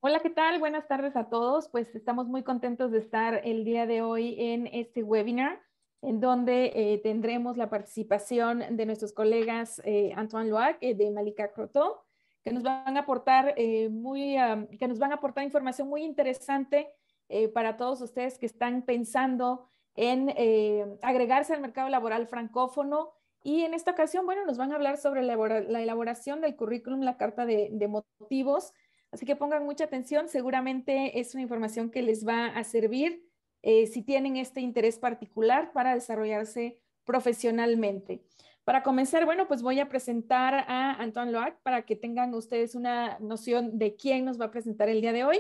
Hola, ¿qué tal? Buenas tardes a todos. Pues estamos muy contentos de estar el día de hoy en este webinar, en donde tendremos la participación de nuestros colegas Antoine Loac de Malika Croteau, que nos van a aportar que nos van a aportar información muy interesante para todos ustedes que están pensando en agregarse al mercado laboral francófono. Y en esta ocasión, bueno, nos van a hablar sobre la elaboración del currículum, la carta de motivos. Así que pongan mucha atención, seguramente es una información que les va a servir si tienen este interés particular para desarrollarse profesionalmente. Para comenzar, bueno, pues voy a presentar a Antoine Loac para que tengan ustedes una noción de quién nos va a presentar el día de hoy.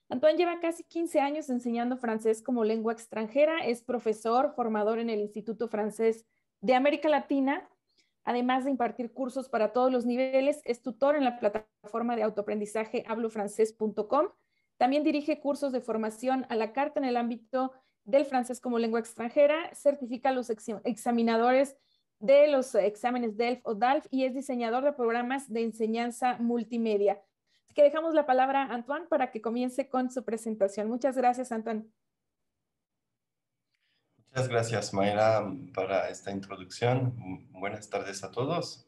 Antoine lleva casi 15 años enseñando francés como lengua extranjera, es profesor, formador en el Instituto Francés de América Latina. Además de impartir cursos para todos los niveles, es tutor en la plataforma de autoaprendizaje hablofrancés.com. También dirige cursos de formación a la carta en el ámbito del francés como lengua extranjera, certifica a los examinadores de los exámenes DELF o DALF y es diseñador de programas de enseñanza multimedia. Así que dejamos la palabra a Antoine para que comience con su presentación. Muchas gracias, Antoine. Muchas gracias, Mayra, para esta introducción. Buenas tardes a todos.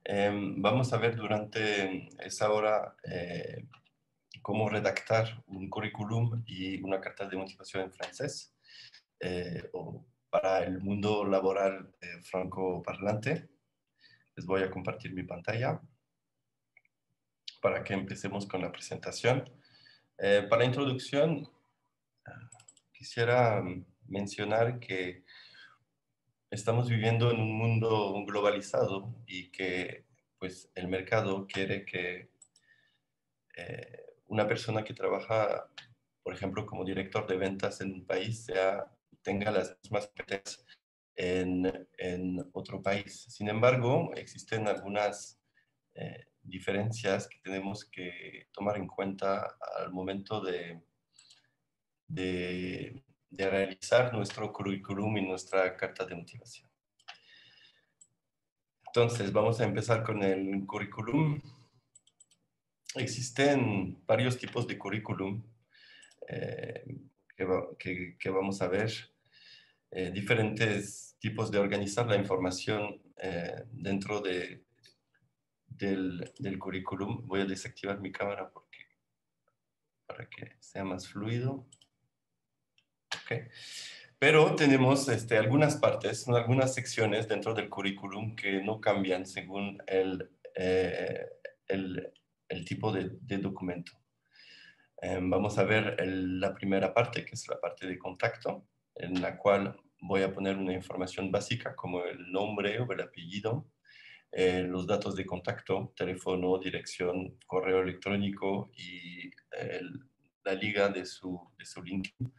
Vamos a ver durante esa hora cómo redactar un currículum y una carta de motivación en francés o para el mundo laboral francoparlante. Les voy a compartir mi pantalla para que empecemos con la presentación. Para la introducción, quisiera mencionar que estamos viviendo en un mundo globalizado y que pues, el mercado quiere que una persona que trabaja, por ejemplo, como director de ventas en un país tenga las mismas competencias en otro país. Sin embargo, existen algunas diferencias que tenemos que tomar en cuenta al momento de realizar nuestro currículum y nuestra carta de motivación. Entonces, vamos a empezar con el currículum. Existen varios tipos de currículum que vamos a ver, diferentes tipos de organizar la información dentro del currículum. Voy a desactivar mi cámara para que sea más fluido. Okay. Pero tenemos algunas partes, algunas secciones dentro del currículum que no cambian según el tipo de documento. Vamos a ver la primera parte, que es la parte de contacto, en la cual voy a poner una información básica como el nombre o el apellido, los datos de contacto, teléfono, dirección, correo electrónico y la liga de su LinkedIn.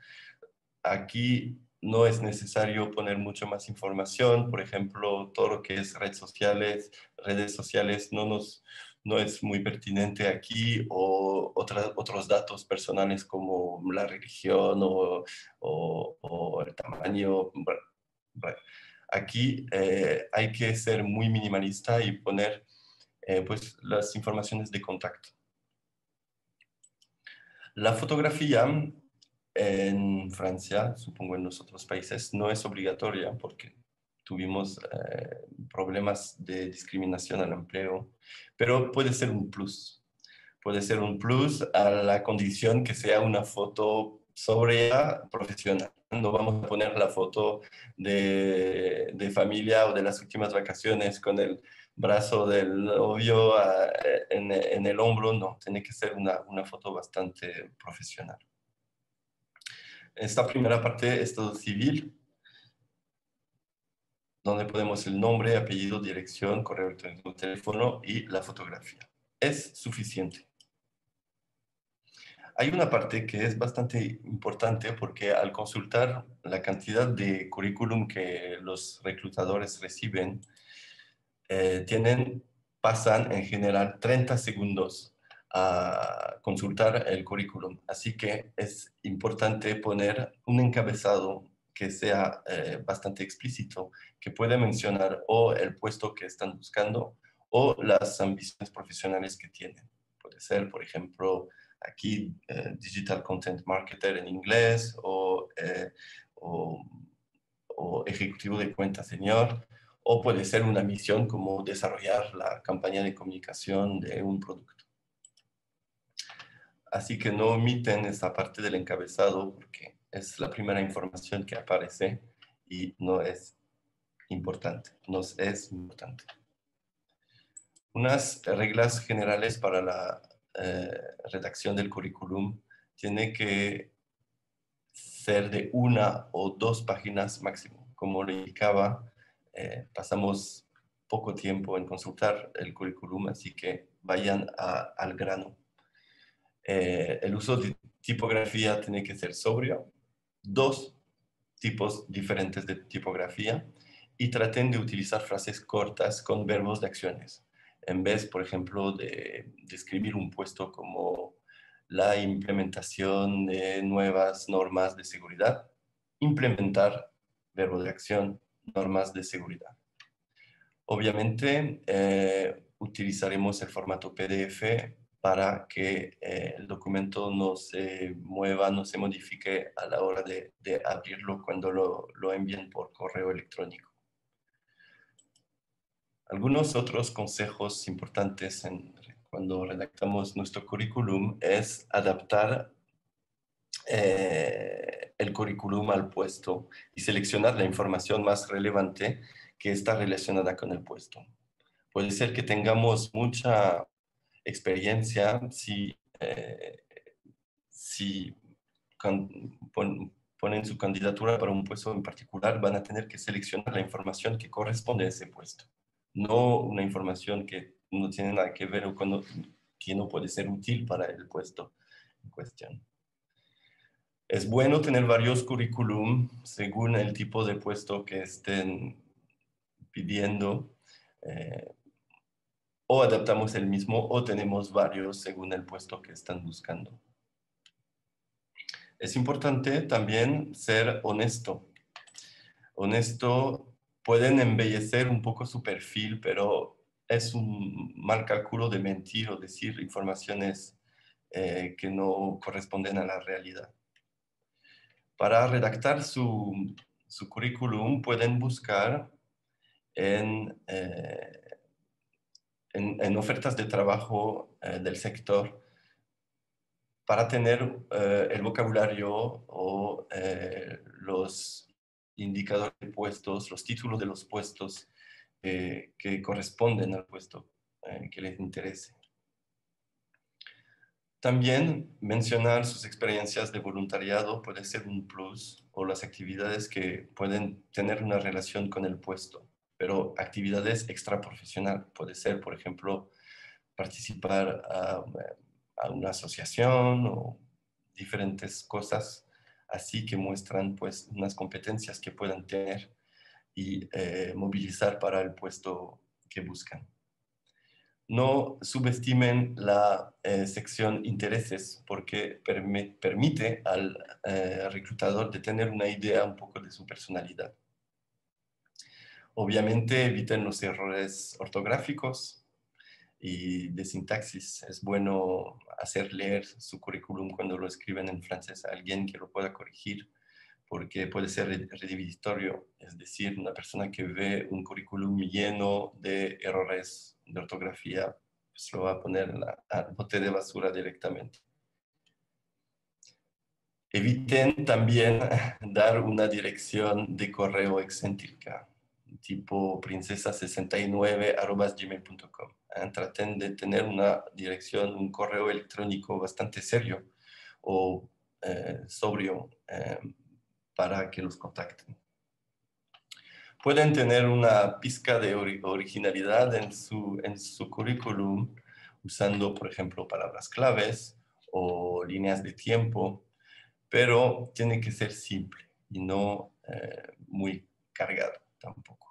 Aquí no es necesario poner mucho más información, por ejemplo, todo lo que es redes sociales no es muy pertinente aquí, o otros datos personales como la religión o el tamaño. Bueno, aquí hay que ser muy minimalista y poner pues, las informaciones de contacto. La fotografía en Francia, supongo en los otros países, no es obligatoria porque tuvimos problemas de discriminación al empleo, pero puede ser un plus. Puede ser un plus a la condición que sea una foto sobria, profesional. No vamos a poner la foto de familia o de las últimas vacaciones con el brazo del novio en el hombro, no, tiene que ser una foto bastante profesional. Esta primera parte es todo civil, donde ponemos el nombre, apellido, dirección, correo electrónico, teléfono y la fotografía. Es suficiente. Hay una parte que es bastante importante porque al consultar la cantidad de currículum que los reclutadores reciben, pasan en general 30 segundos a consultar el currículum. Así que es importante poner un encabezado que sea bastante explícito, que puede mencionar o el puesto que están buscando o las ambiciones profesionales que tienen. Puede ser, por ejemplo, aquí Digital Content Marketer en inglés o ejecutivo de cuenta senior, o puede ser una misión como desarrollar la campaña de comunicación de un producto. Así que no omiten esta parte del encabezado porque es la primera información que aparece y no es importante, nos es importante. Unas reglas generales para la redacción del currículum tiene que ser de 1 o 2 páginas máximo. Como le indicaba, pasamos poco tiempo en consultar el currículum, así que vayan al grano. El uso de tipografía tiene que ser sobrio, 2 tipos diferentes de tipografía, y traten de utilizar frases cortas con verbos de acciones. En vez, por ejemplo, de describir un puesto como la implementación de nuevas normas de seguridad, implementar, verbo de acción, normas de seguridad. Obviamente, utilizaremos el formato PDF para que el documento no se mueva, no se modifique a la hora de abrirlo cuando lo envíen por correo electrónico. Algunos otros consejos importantes cuando redactamos nuestro currículum es adaptar el currículum al puesto y seleccionar la información más relevante que está relacionada con el puesto. Puede ser que tengamos mucha experiencia si ponen su candidatura para un puesto en particular, van a tener que seleccionar la información que corresponde a ese puesto, no una información que no tiene nada que ver o que no puede ser útil para el puesto en cuestión. Es bueno tener varios currículum según el tipo de puesto que estén pidiendo, o adaptamos el mismo o tenemos varios según el puesto que están buscando. Es importante también ser honesto. Honesto, pueden embellecer un poco su perfil, pero es un mal cálculo de mentir o decir informaciones que no corresponden a la realidad. Para redactar su currículum pueden buscar en ofertas de trabajo del sector para tener el vocabulario o los indicadores de puestos, los títulos de los puestos que corresponden al puesto que les interese. También mencionar sus experiencias de voluntariado puede ser un plus, o las actividades que pueden tener una relación con el puesto, pero actividades extraprofesional. Puede ser, por ejemplo, participar a una asociación o diferentes cosas así que muestran pues unas competencias que puedan tener y movilizar para el puesto que buscan. No subestimen la sección intereses porque permite al reclutador de tener una idea un poco de su personalidad. Obviamente eviten los errores ortográficos y de sintaxis. Es bueno hacer leer su currículum cuando lo escriben en francés a alguien que lo pueda corregir, porque puede ser redivitorio, es decir, una persona que ve un currículum lleno de errores de ortografía, pues lo va a poner al bote de basura directamente. Eviten también dar una dirección de correo excéntrica, tipo princesa69@gmail.com. Traten de tener una dirección, un correo electrónico bastante serio o sobrio para que los contacten. Pueden tener una pizca de originalidad en su currículum usando, por ejemplo, palabras claves o líneas de tiempo, pero tiene que ser simple y no muy cargado tampoco.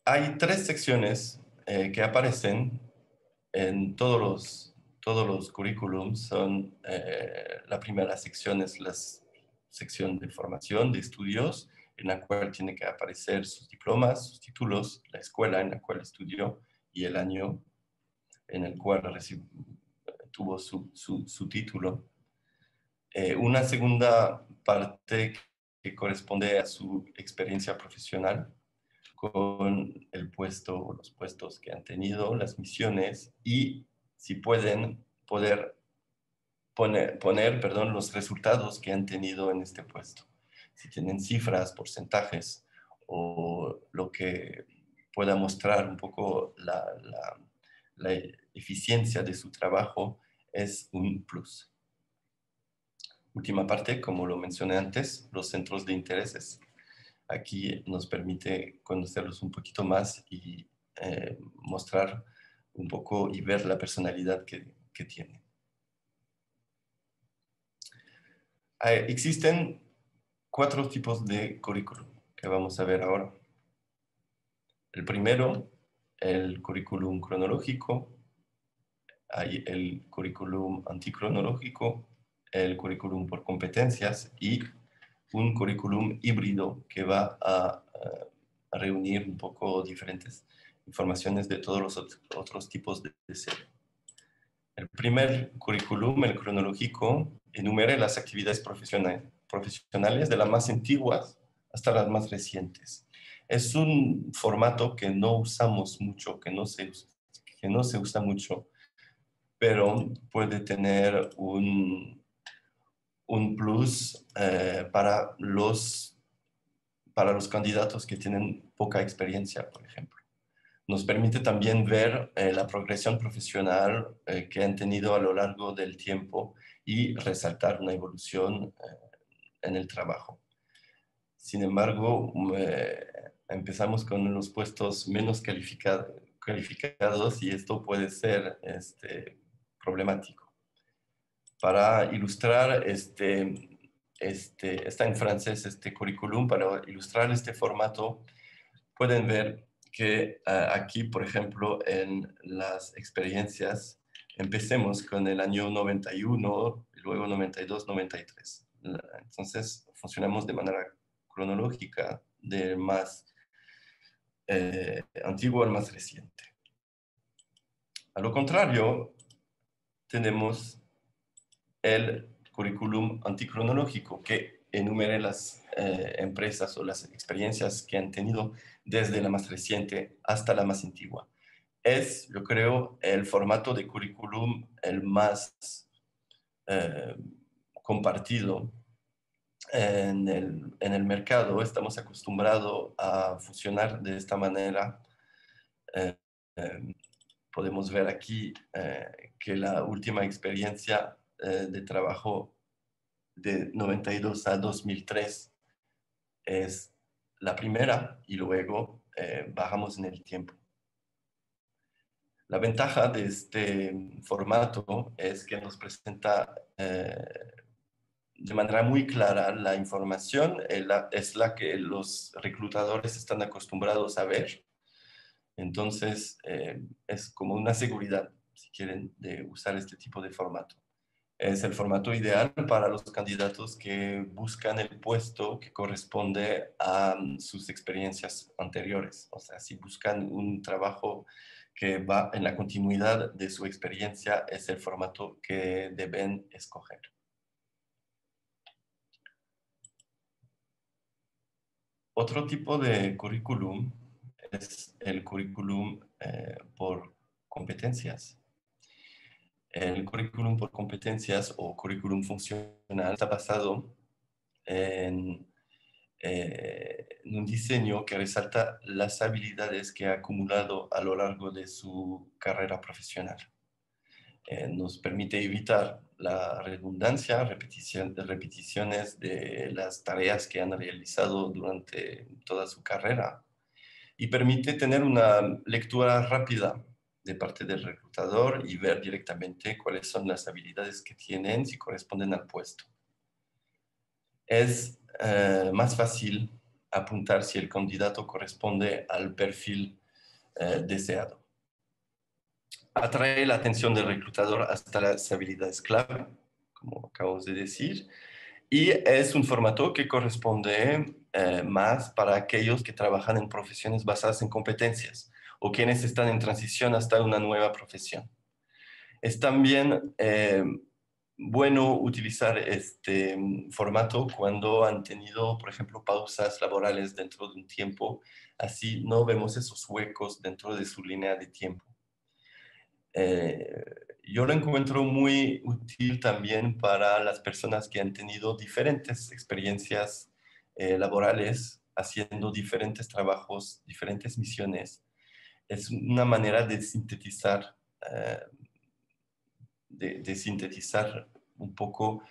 Hay 3 secciones que aparecen en todos los currículums. La primera sección es la sección de formación, de estudios, en la cual tiene que aparecer sus diplomas, sus títulos, la escuela en la cual estudió y el año en el cual tuvo su título. Una segunda parte que corresponde a su experiencia profesional con el puesto o los puestos que han tenido, las misiones y si pueden poder poner, los resultados que han tenido en este puesto. Si tienen cifras, porcentajes o lo que pueda mostrar un poco la eficiencia de su trabajo es un plus. Última parte, como lo mencioné antes, los centros de intereses. Aquí nos permite conocerlos un poquito más y mostrar un poco y ver la personalidad que tiene. Existen 4 tipos de currículum que vamos a ver ahora. El primero, el currículum cronológico, hay el currículum anticronológico, el currículum por competencias y un currículum híbrido que va a reunir un poco diferentes informaciones de todos los otros tipos de serie. El primer currículum, el cronológico, enumera las actividades profesionales de las más antiguas hasta las más recientes. Es un formato que no usamos mucho, que no se usa mucho, pero puede tener un plus para los candidatos que tienen poca experiencia, por ejemplo. Nos permite también ver la progresión profesional que han tenido a lo largo del tiempo y resaltar una evolución en el trabajo. Sin embargo, empezamos con los puestos menos calificados y esto puede ser problemático. Para ilustrar está en francés este currículum, para ilustrar este formato, pueden ver que aquí, por ejemplo, en las experiencias, empecemos con el año 91, y luego 92, 93. Entonces, funcionamos de manera cronológica, del más antiguo al más reciente. A lo contrario, tenemos el currículum anticronológico, que enumere las empresas o las experiencias que han tenido desde la más reciente hasta la más antigua. Es, yo creo, el formato de currículum el más compartido en el mercado. Estamos acostumbrados a funcionar de esta manera. Podemos ver aquí que la última experiencia de trabajo de 92 a 2003 es la primera y luego bajamos en el tiempo. La ventaja de este formato es que nos presenta de manera muy clara la información, es la que los reclutadores están acostumbrados a ver. Entonces, es como una seguridad, si quieren, de usar este tipo de formato. Es el formato ideal para los candidatos que buscan el puesto que corresponde a sus experiencias anteriores. O sea, si buscan un trabajo que va en la continuidad de su experiencia, es el formato que deben escoger. Otro tipo de currículum es el currículum por competencias. El currículum por competencias o currículum funcional está basado en un diseño que resalta las habilidades que ha acumulado a lo largo de su carrera profesional. Nos permite evitar la redundancia, repeticiones de las tareas que han realizado durante toda su carrera y permite tener una lectura rápida de parte del reclutador y ver directamente cuáles son las habilidades que tienen, si corresponden al puesto. Es más fácil apuntar si el candidato corresponde al perfil deseado. Atrae la atención del reclutador hasta las habilidades clave, como acabamos de decir, y es un formato que corresponde más para aquellos que trabajan en profesiones basadas en competencias o quienes están en transición hasta una nueva profesión. Es también bueno utilizar este formato cuando han tenido, por ejemplo, pausas laborales dentro de un tiempo. Así no vemos esos huecos dentro de su línea de tiempo. Yo lo encuentro muy útil también para las personas que han tenido diferentes experiencias laborales, haciendo diferentes trabajos, diferentes misiones. Es una manera de sintetizar, de sintetizar un poco,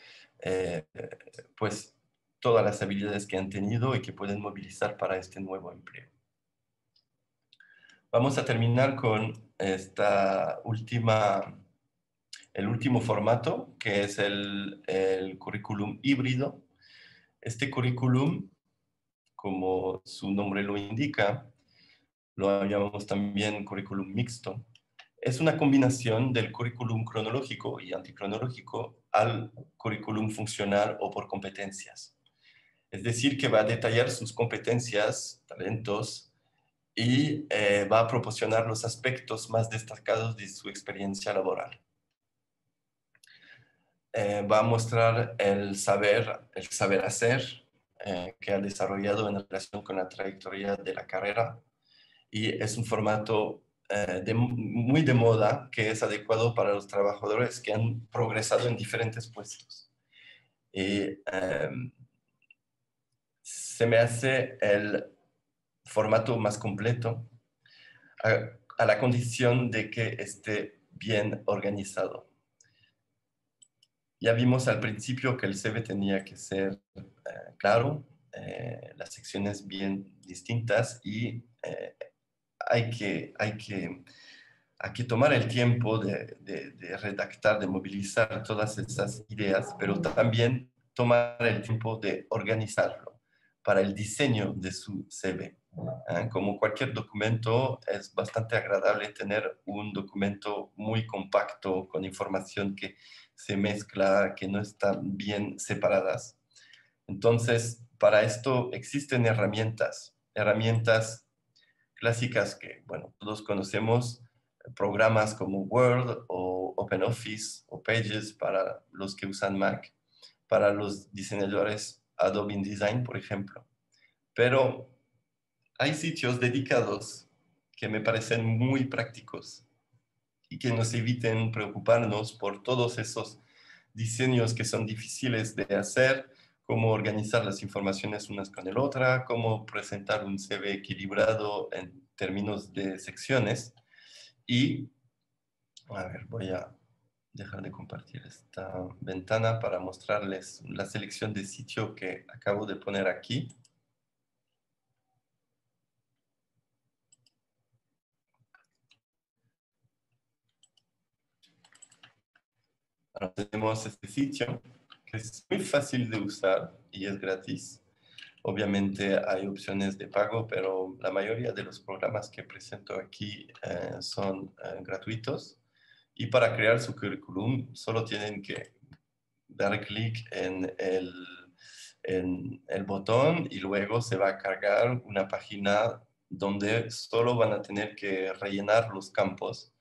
pues, todas las habilidades que han tenido y que pueden movilizar para este nuevo empleo. Vamos a terminar con el último formato, que es el currículum híbrido. Este currículum, como su nombre lo indica, lo llamamos también currículum mixto. Es una combinación del currículum cronológico y anticronológico al currículum funcional o por competencias. Es decir, que va a detallar sus competencias, talentos, y va a proporcionar los aspectos más destacados de su experiencia laboral. Va a mostrar el saber hacer que ha desarrollado en relación con la trayectoria de la carrera, y es un formato muy de moda que es adecuado para los trabajadores que han progresado en diferentes puestos. Y se me hace el formato más completo a la condición de que esté bien organizado. Ya vimos al principio que el CV tenía que ser claro, las secciones bien distintas, y hay que tomar el tiempo de redactar, de movilizar todas esas ideas, pero también tomar el tiempo de organizarlo para el diseño de su CV. Como cualquier documento, es bastante agradable tener un documento muy compacto con información que se mezcla, que no están bien separadas. Entonces, para esto existen herramientas clásicas que, bueno, todos conocemos, programas como Word o OpenOffice o Pages para los que usan Mac, para los diseñadores Adobe InDesign, por ejemplo. Pero hay sitios dedicados que me parecen muy prácticos y que nos eviten preocuparnos por todos esos diseños que son difíciles de hacer, cómo organizar las informaciones unas con el otra, cómo presentar un CV equilibrado en términos de secciones. Y, a ver, voy a dejar de compartir esta ventana para mostrarles la selección de sitio que acabo de poner aquí. Ahora tenemos este sitio que es muy fácil de usar y es gratis. Obviamente hay opciones de pago, pero la mayoría de los programas que presento aquí son gratuitos. Y para crear su currículum solo tienen que dar clic en el botón y luego se va a cargar una página donde solo van a tener que rellenar los campos,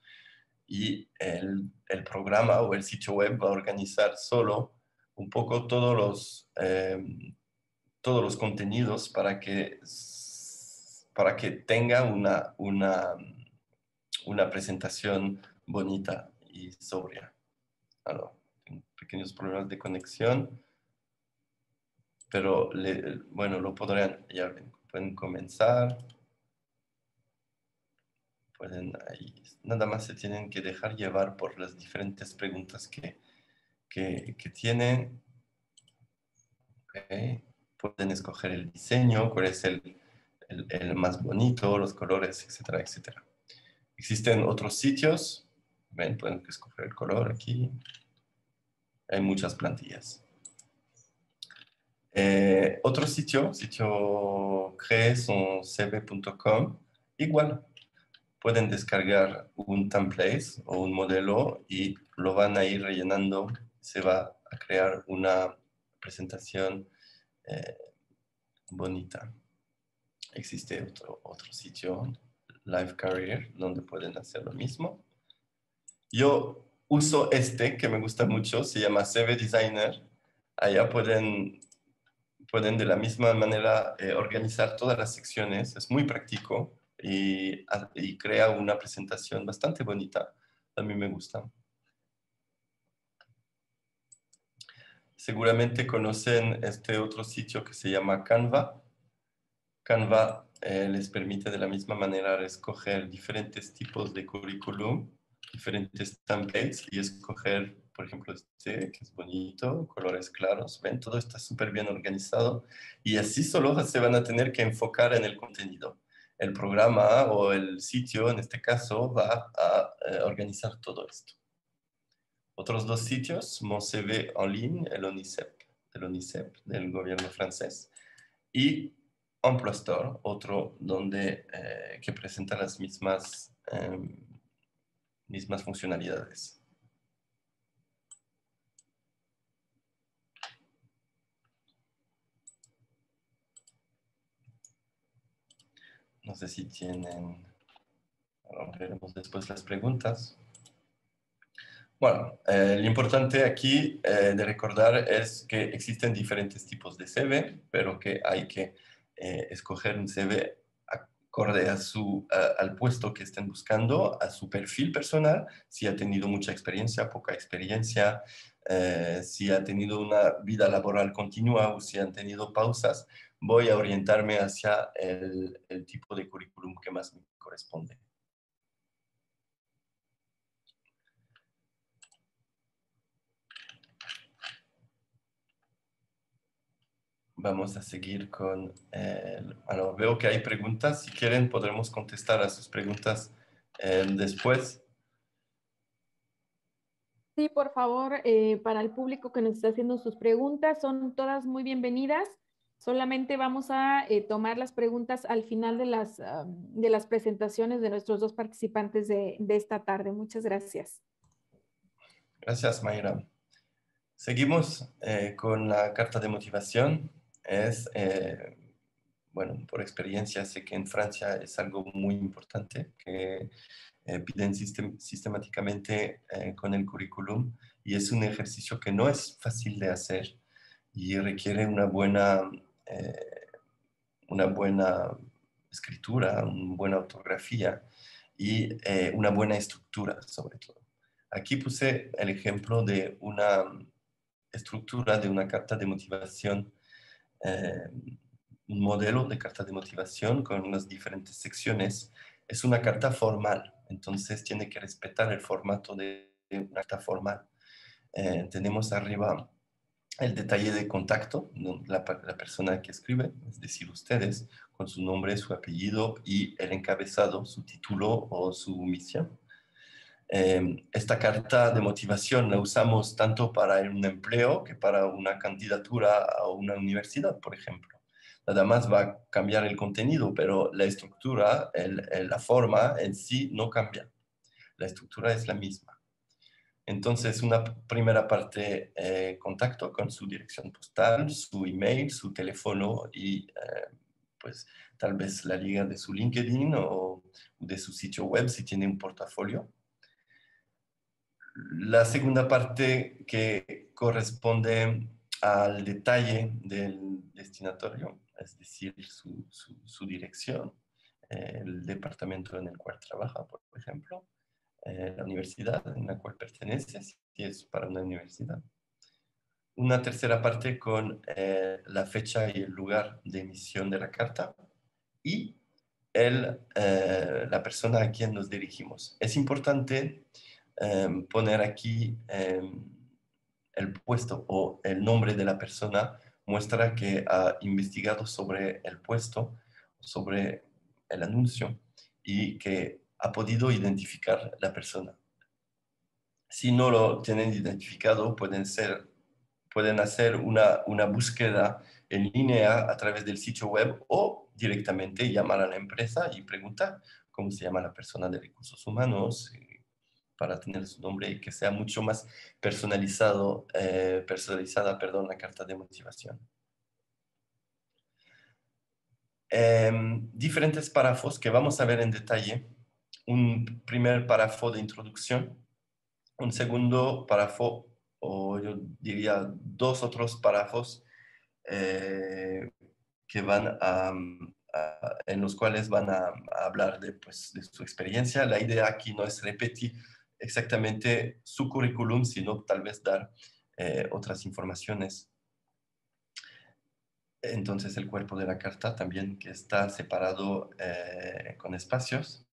y el programa o el sitio web va a organizar solo un poco todos los contenidos para que tenga una presentación bonita y sobria. Ahora, tengo pequeños problemas de conexión, pero bueno, lo podrán, ya ven, pueden comenzar. Nada más se tienen que dejar llevar por las diferentes preguntas que tienen. Okay. Pueden escoger el diseño, cuál es el más bonito, los colores, etcétera, etcétera. Existen otros sitios. Ven, pueden escoger el color aquí. Hay muchas plantillas. Otro sitio creesonCV.com. Igual, pueden descargar un template o un modelo y lo van a ir rellenando. Se va a crear una presentación bonita. Existe otro sitio, Live Career, donde pueden hacer lo mismo. Yo uso este que me gusta mucho, se llama CV Designer. Allá pueden de la misma manera organizar todas las secciones. Es muy práctico y crea una presentación bastante bonita. A mí me gusta. Seguramente conocen este otro sitio que se llama Canva. Canva les permite de la misma manera escoger diferentes tipos de currículum, diferentes templates y escoger, por ejemplo, este que es bonito, colores claros. Ven, todo está súper bien organizado y así solo se van a tener que enfocar en el contenido. El programa o el sitio, en este caso, va a organizar todo esto. Otros dos sitios, Mon CV en ligne, el ONICEP, del gobierno francés, y Emploi Store, otro donde, que presenta las mismas funcionalidades. No sé si tienen, ahora veremos después las preguntas. Bueno, lo importante aquí de recordar es que existen diferentes tipos de CV, pero que hay que escoger un CV acorde al puesto que estén buscando, a su perfil personal, si ha tenido mucha experiencia, poca experiencia, si ha tenido una vida laboral continua o si han tenido pausas. Voy a orientarme hacia el tipo de currículum que más me corresponde. Vamos a seguir con... bueno, veo que hay preguntas. Si quieren, podremos contestar a sus preguntas después. Sí, por favor, para el público que nos está haciendo sus preguntas, son todas muy bienvenidas. Solamente vamos a tomar las preguntas al final de las presentaciones de nuestros dos participantes de esta tarde. Muchas gracias. Gracias, Mayra. Seguimos con la carta de motivación. Bueno, por experiencia sé que en Francia es algo muy importante que piden sistemáticamente con el currículum y es un ejercicio que no es fácil de hacer y requiere una buena escritura, una buena ortografía y una buena estructura sobre todo. Aquí puse el ejemplo de una estructura de una carta de motivación, un modelo de carta de motivación con unas diferentes secciones. Es una carta formal, entonces tiene que respetar el formato de una carta formal. Tenemos arriba el detalle de contacto, la persona que escribe, es decir, ustedes, con su nombre, su apellido y el encabezado, su título o su misión. Esta carta de motivación la usamos tanto para un empleo que para una candidatura a una universidad, por ejemplo. Nada más va a cambiar el contenido, pero la estructura, la forma en sí no cambia. La estructura es la misma. Entonces, una primera parte, contacto con su dirección postal, su email, su teléfono y pues tal vez la liga de su LinkedIn o de su sitio web si tiene un portafolio. La segunda parte que corresponde al detalle del destinatario, es decir, su dirección, el departamento en el cual trabaja, por ejemplo, la universidad en la cual pertenece, si es para una universidad. Una tercera parte con la fecha y el lugar de emisión de la carta y la persona a quien nos dirigimos. Es importante poner aquí el puesto o el nombre de la persona, muestra que ha investigado sobre el puesto, sobre el anuncio y que ha podido identificar la persona. Si no lo tienen identificado, pueden hacer una búsqueda en línea a través del sitio web o directamente llamar a la empresa y preguntar cómo se llama la persona de recursos humanos para tener su nombre y que sea mucho más personalizada, la carta de motivación. diferentes párrafos que vamos a ver en detalle. Un primer párrafo de introducción, un segundo párrafo, o yo diría dos otros párrafos que en los cuales van a hablar pues, de su experiencia. La idea aquí no es repetir exactamente su currículum, sino tal vez dar otras informaciones. Entonces el cuerpo de la carta también que está separado con espacios.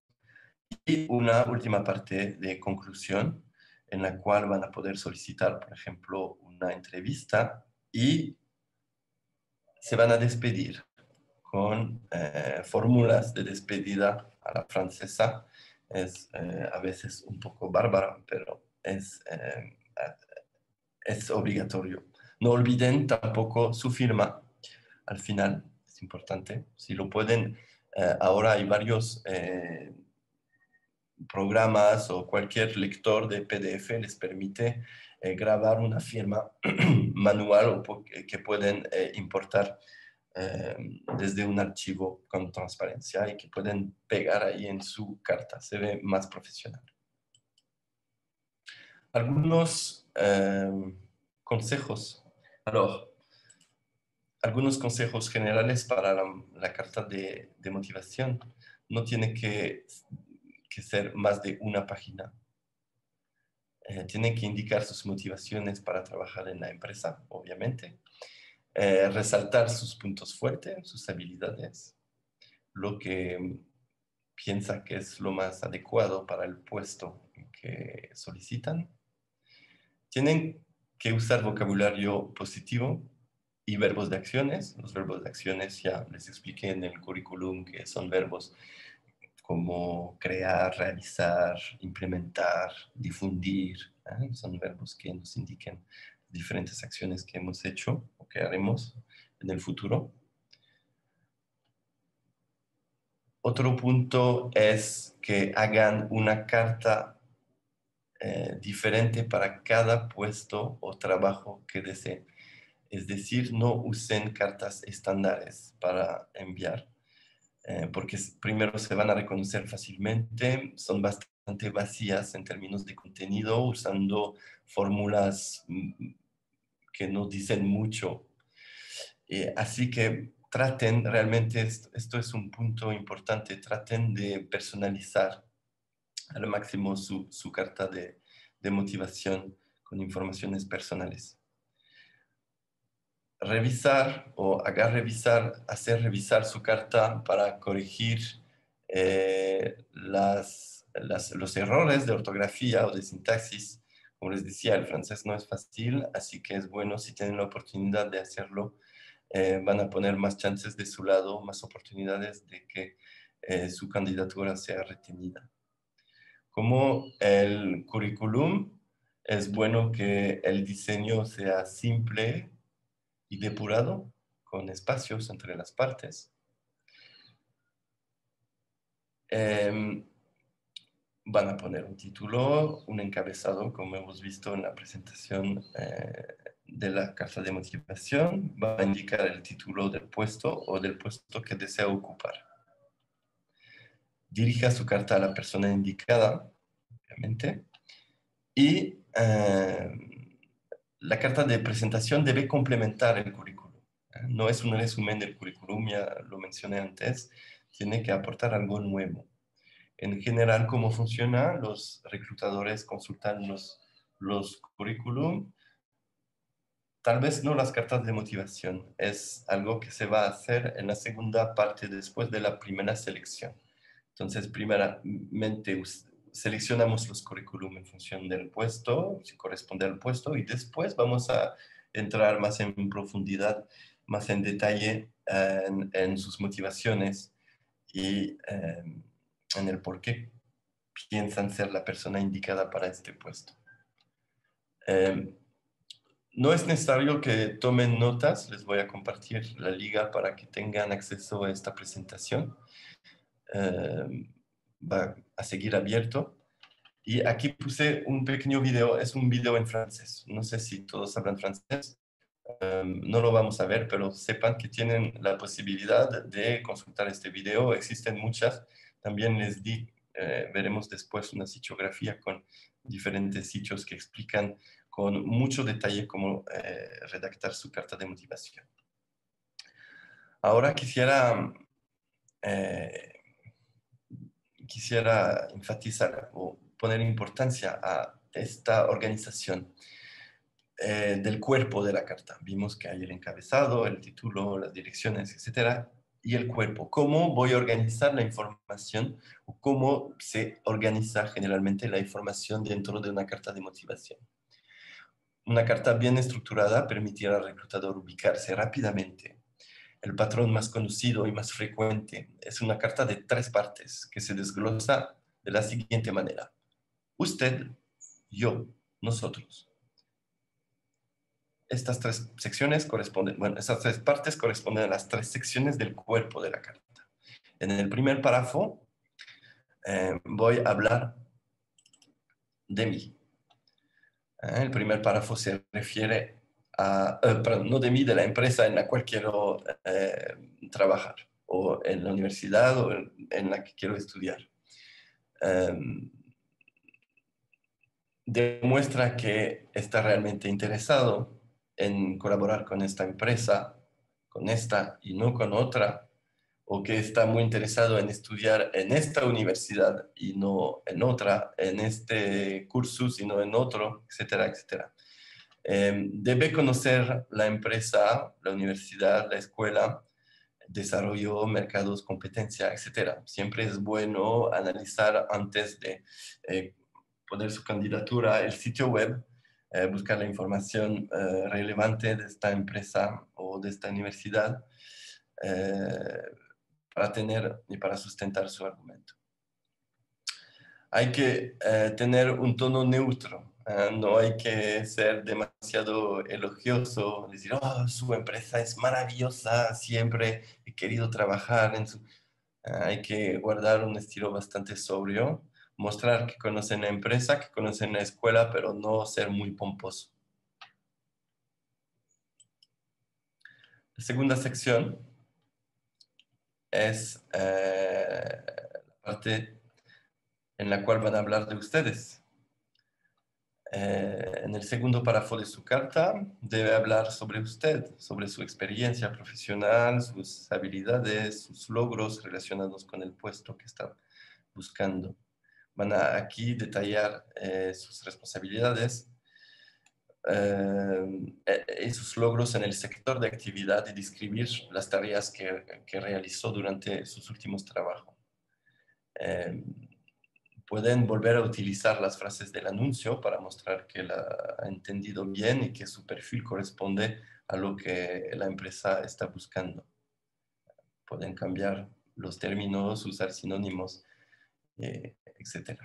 Y una última parte de conclusión en la cual van a poder solicitar, por ejemplo, una entrevista y se van a despedir con fórmulas de despedida a la francesa. Es a veces un poco bárbara, pero es obligatorio. No olviden tampoco su firma al final, es importante. Si lo pueden, ahora hay varios programas o cualquier lector de PDF les permite grabar una firma manual que pueden importar desde un archivo con transparencia y que pueden pegar ahí en su carta. Se ve más profesional. Algunos consejos. Algunos consejos generales para la carta de motivación. No tiene que ser más de una página. Tienen que indicar sus motivaciones para trabajar en la empresa, obviamente. Resaltar sus puntos fuertes, sus habilidades, lo que piensa que es lo más adecuado para el puesto que solicitan. Tienen que usar vocabulario positivo y verbos de acciones. Los verbos de acciones ya les expliqué en el currículum que son verbos como crear, realizar, implementar, difundir. Son verbos que nos indican diferentes acciones que hemos hecho o que haremos en el futuro. Otro punto es que hagan una carta diferente para cada puesto o trabajo que deseen. Es decir, no usen cartas estándares para enviar, porque primero se van a reconocer fácilmente, son bastante vacías en términos de contenido, usando fórmulas que no dicen mucho. Así que traten, realmente esto es un punto importante, traten de personalizar al máximo su carta de motivación con informaciones personales. Revisar o hacer revisar su carta para corregir los errores de ortografía o de sintaxis. Como les decía, el francés no es fácil, así que es bueno si tienen la oportunidad de hacerlo. Van a poner más chances de su lado, más oportunidades de que su candidatura sea retenida. Como el currículum, es bueno que el diseño sea simple y depurado, con espacios entre las partes. Van a poner un título, un encabezado, como hemos visto en la presentación de la carta de motivación. Va a indicar el título del puesto o del puesto que desea ocupar. Dirija su carta a la persona indicada, obviamente. Y la carta de presentación debe complementar el currículum. No es un resumen del currículum, ya lo mencioné antes, tiene que aportar algo nuevo. En general, ¿cómo funciona? Los reclutadores consultan los currículum, tal vez no las cartas de motivación, es algo que se va a hacer en la segunda parte después de la primera selección. Entonces, primeramente seleccionamos los currículum en función del puesto, si corresponde al puesto, y después vamos a entrar más en profundidad, más en detalle en sus motivaciones y en el por qué piensan ser la persona indicada para este puesto. No es necesario que tomen notas, les voy a compartir la liga para que tengan acceso a esta presentación. Va a seguir abierto. Y aquí puse un pequeño video, es un video en francés. No sé si todos hablan francés. No lo vamos a ver, pero sepan que tienen la posibilidad de consultar este video. Existen muchas. También les di, veremos después una sitiografía con diferentes sitios que explican con mucho detalle cómo redactar su carta de motivación. Ahora quisiera enfatizar o poner importancia a esta organización del cuerpo de la carta. Vimos que hay el encabezado, el título, las direcciones, etcétera, y el cuerpo. ¿Cómo voy a organizar la información o cómo se organiza generalmente la información dentro de una carta de motivación? Una carta bien estructurada permitirá al reclutador ubicarse rápidamente. El patrón más conocido y más frecuente es una carta de 3 partes que se desglosa de la siguiente manera: usted, yo, nosotros. Estas 3 secciones corresponden, bueno, esas 3 partes corresponden a las 3 secciones del cuerpo de la carta. En el primer párrafo voy a hablar de mí. El primer párrafo se refiere a, perdón, no de mí, de la empresa en la cual quiero trabajar, o en la universidad o en la que quiero estudiar. Demuestra que está realmente interesado en colaborar con esta empresa, con esta y no con otra, o que está muy interesado en estudiar en esta universidad y no en otra, en este cursus y no en otro, etcétera, etcétera. Debe conocer la empresa, la universidad, la escuela, desarrollo, mercados, competencia, etcétera. Siempre es bueno analizar antes de poner su candidatura el sitio web, buscar la información relevante de esta empresa o de esta universidad para tener y para sustentar su argumento. Hay que tener un tono neutro. No hay que ser demasiado elogioso, decir, oh, su empresa es maravillosa, siempre he querido trabajar en su... Hay que guardar un estilo bastante sobrio, mostrar que conocen la empresa, que conocen la escuela, pero no ser muy pomposo. La segunda sección es la parte en la cual van a hablar de ustedes. En el segundo párrafo de su carta debe hablar sobre usted, sobre su experiencia profesional, sus habilidades, sus logros relacionados con el puesto que está buscando. Van a aquí detallar sus responsabilidades y sus logros en el sector de actividad y describir las tareas que realizó durante sus últimos trabajos. Pueden volver a utilizar las frases del anuncio para mostrar que la ha entendido bien y que su perfil corresponde a lo que la empresa está buscando. Pueden cambiar los términos, usar sinónimos, etc.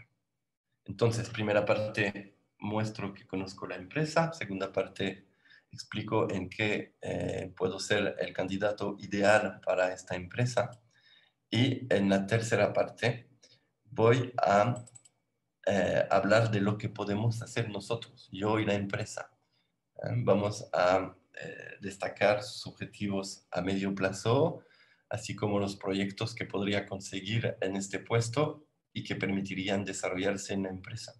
Entonces, primera parte, muestro que conozco la empresa. Segunda parte, explico en qué puedo ser el candidato ideal para esta empresa. Y en la tercera parte, voy a hablar de lo que podemos hacer nosotros, yo y la empresa. Vamos a destacar sus objetivos a medio plazo, así como los proyectos que podría conseguir en este puesto y que permitirían desarrollarse en la empresa.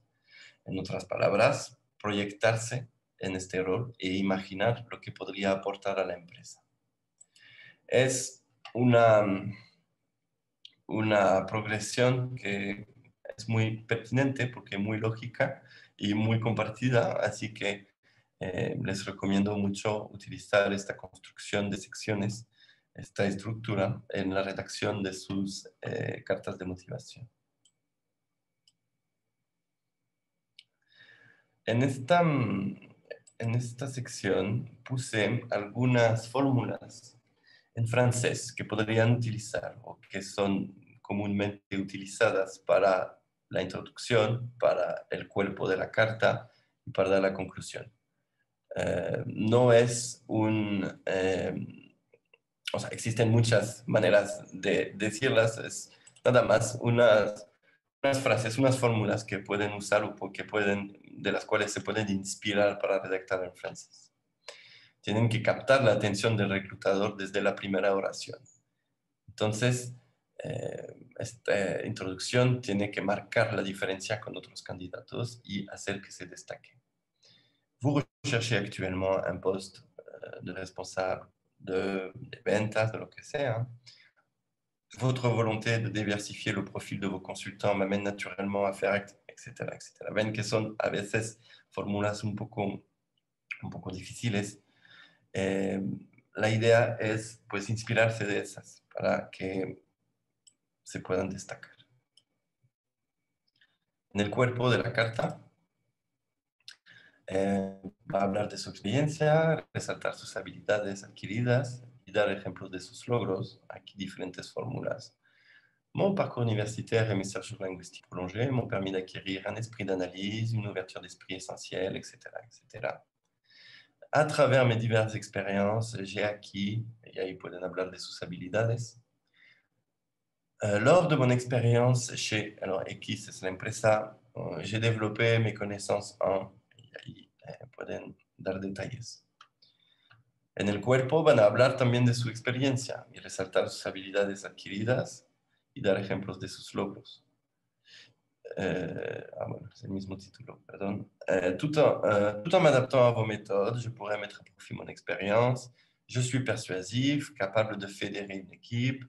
En otras palabras, proyectarse en este rol e imaginar lo que podría aportar a la empresa. Es una progresión que es muy pertinente porque muy lógica y muy compartida, así que les recomiendo mucho utilizar esta construcción de secciones, esta estructura en la redacción de sus cartas de motivación. En esta sección puse algunas fórmulas en francés que podrían utilizar o que son comúnmente utilizadas para la introducción, para el cuerpo de la carta y para dar la conclusión. No es o sea, existen muchas maneras de decirlas, es nada más unas frases, unas fórmulas que pueden usar o de las cuales se pueden inspirar para redactar en francés. tienen que captar la atención del reclutador desde la primera oración. Entonces, esta introducción tiene que marcar la diferencia con otros candidatos y hacer que se destaque. Vous recherchez actuellement un poste de responsable de ventas, de lo que sea. Votre volonté de diversifier le profil de vos consultants m'amène naturellement à faire, etcétera, etcétera. Ven que son a veces fórmulas un poco difíciles. La idea es pues inspirarse de esas para que se puedan destacar. En el cuerpo de la carta va a hablar de su experiencia, resaltar sus habilidades adquiridas y dar ejemplos de sus logros. Aquí diferentes fórmulas. Mon parcours universitaire et mes recherches linguistiques prolongées m'ont permis d'acquérir un esprit d'analyse, une ouverture d'esprit essentielle, etc., etc. A travers mes diverses expériences, j'ai acquis, y ahí pueden hablar de sus habilidades. Lors de mon expérience chez, alors X es la empresa, j'ai développé mes connaissances en, y ahí pueden dar detalles. En el cuerpo van a hablar también de su experiencia y resaltar sus habilidades adquiridas y dar ejemplos de sus logros. Bueno, c'est le mismo título, pardon. Tout en m'adaptant à vos méthodes, je pourrais mettre à profit mon expérience. Je suis persuasif, capable de fédérer une équipe,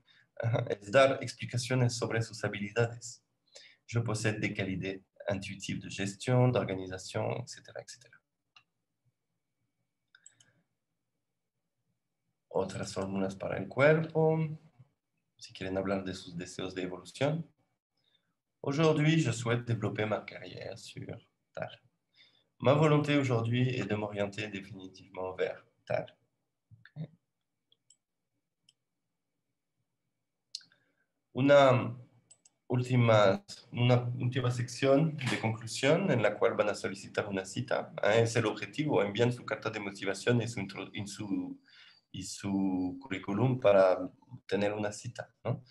et dar explicaciones sobre sus habilidades. Je possède des qualités intuitives de gestion, d'organisation, etc., etc. Otras fórmulas para el cuerpo, si quieren hablar de sus deseos de evolución. Aujourd'hui, je souhaite développer ma carrière sur tal. Ma volonté aujourd'hui est de m'orienter définitivement vers tal. Okay. Una última sección de conclusión en la cual van a solicitar una cita. Es el objetivo. Envían su carta de motivación y su currículum para tener una cita, ¿no?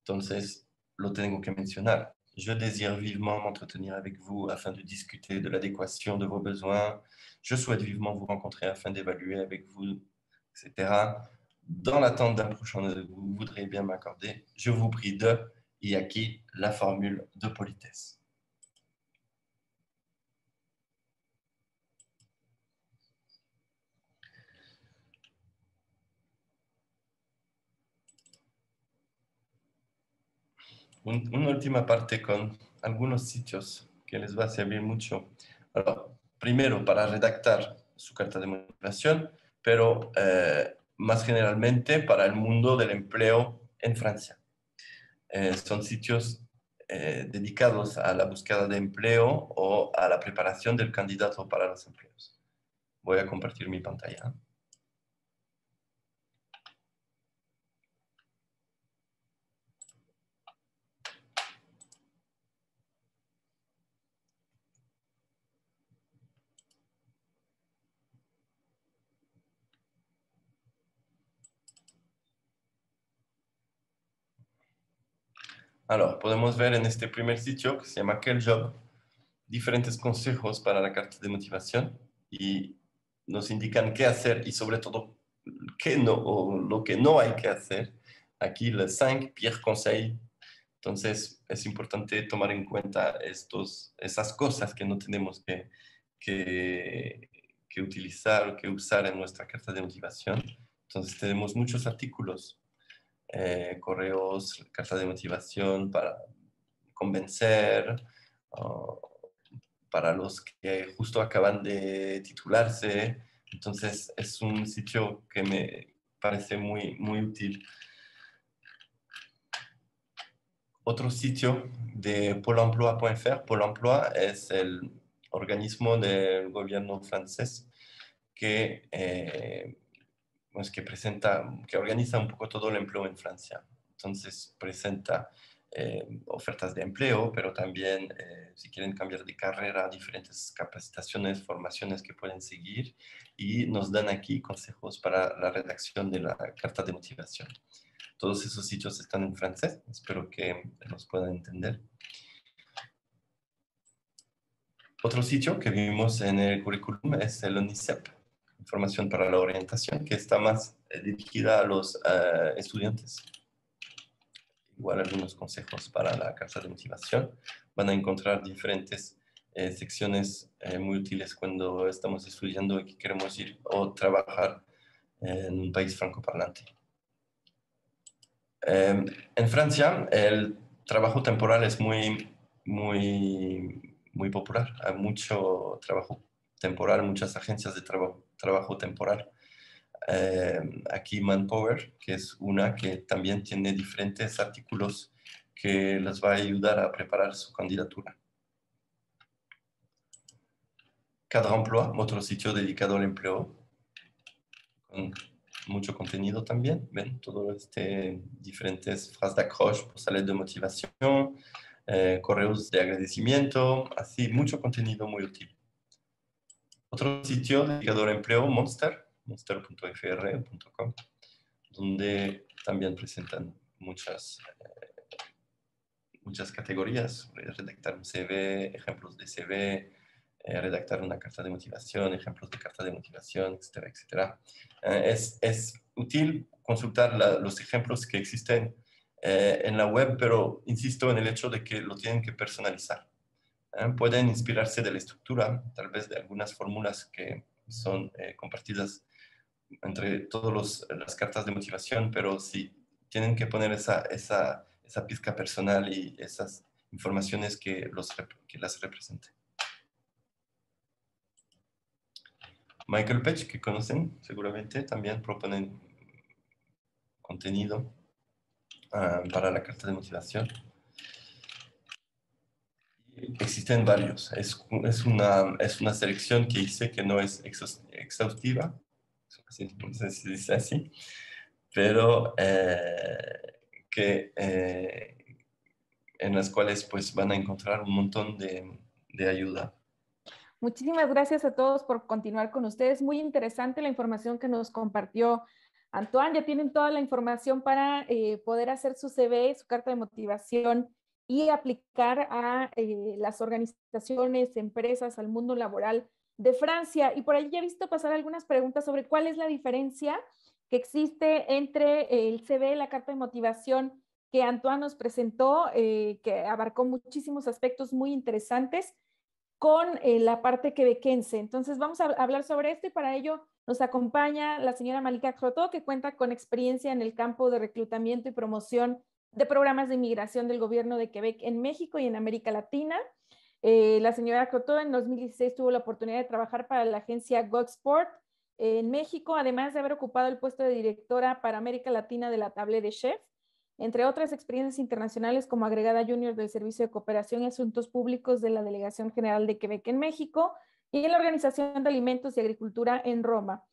Entonces, lo tengo que mencionar. Je désire vivement m'entretenir avec vous afin de discuter de l'adéquation de vos besoins. Je souhaite vivement vous rencontrer afin d'évaluer avec vous, etc. Dans l'attente d'un prochain rendez-vous, vous voudriez bien m'accorder. Je vous prie de, y aquí la formule de politesse. Una última parte con algunos sitios que les va a servir mucho. Alors, primero, para redactar su carta de motivación, pero más generalmente para el mundo del empleo en Francia. Son sitios dedicados a la búsqueda de empleo o a la preparación del candidato para los empleos. Voy a compartir mi pantalla. Alors, podemos ver en este primer sitio que se llama Quel Job, diferentes consejos para la carta de motivación y nos indican qué hacer y sobre todo qué no, o lo que no hay que hacer. Aquí los 5 pires conseils. Entonces es importante tomar en cuenta esas cosas que no tenemos que utilizar o que usar en nuestra carta de motivación. Entonces tenemos muchos artículos, correos, carta de motivación para convencer, para los que justo acaban de titularse. Entonces es un sitio que me parece muy, muy útil. Otro sitio de Pôle emploi.fr. Pôle emploi es el organismo del gobierno francés que, pues que organiza un poco todo el empleo en Francia. Entonces presenta ofertas de empleo, pero también si quieren cambiar de carrera, diferentes capacitaciones, formaciones que pueden seguir y nos dan aquí consejos para la redacción de la carta de motivación. Todos esos sitios están en francés, espero que los puedan entender. Otro sitio que vimos en el currículum es el ONICEP. información para la orientación, que está más dirigida a los estudiantes. Igual algunos consejos para la carta de motivación. Van a encontrar diferentes secciones muy útiles cuando estamos estudiando y queremos ir o trabajar en un país francoparlante. En Francia, el trabajo temporal es muy popular. Hay mucho trabajo temporal, muchas agencias de trabajo temporal. Aquí Manpower, que es una que también tiene diferentes artículos que les va a ayudar a preparar su candidatura. Cadre Emploi, otro sitio dedicado al empleo, con mucho contenido también. Ven, todo diferentes frases d'accroche, postales de motivación, correos de agradecimiento, así, mucho contenido muy útil. Otro sitio dedicado al empleo, monster.fr.com, donde también presentan muchas categorías: redactar un CV, ejemplos de CV, redactar una carta de motivación, ejemplos de carta de motivación, etcétera, etcétera. Es útil consultar los ejemplos que existen en la web, pero insisto en el hecho de que lo tienen que personalizar. Pueden inspirarse de la estructura, tal vez de algunas fórmulas que son compartidas entre todas las cartas de motivación, pero sí tienen que poner esa pizca personal y esas informaciones que las representen. Michael Page, que conocen seguramente, también proponen contenido para la carta de motivación. Existen varios. Es una selección que hice que no es exhaustiva, no sé si se dice así, pero en las cuales pues van a encontrar un montón de ayuda. Muchísimas gracias a todos por continuar con ustedes. Muy interesante la información que nos compartió Antoine. Ya tienen toda la información para poder hacer su CV, su carta de motivación y aplicar a las organizaciones, empresas, al mundo laboral de Francia. Y por ahí ya he visto pasar algunas preguntas sobre cuál es la diferencia que existe entre el CV, la carta de motivación que Antoine nos presentó, que abarcó muchísimos aspectos muy interesantes, con la parte quebequense. Entonces vamos a hablar sobre esto y para ello nos acompaña la señora Malika Croteau, que cuenta con experiencia en el campo de reclutamiento y promoción de programas de inmigración del gobierno de Quebec en México y en América Latina. La señora Croteau en 2016 tuvo la oportunidad de trabajar para la agencia GoExport en México, además de haber ocupado el puesto de directora para América Latina de la Table de Chef, entre otras experiencias internacionales como agregada junior del Servicio de Cooperación y Asuntos Públicos de la Delegación General de Quebec en México y en la Organización de Alimentos y Agricultura en Roma.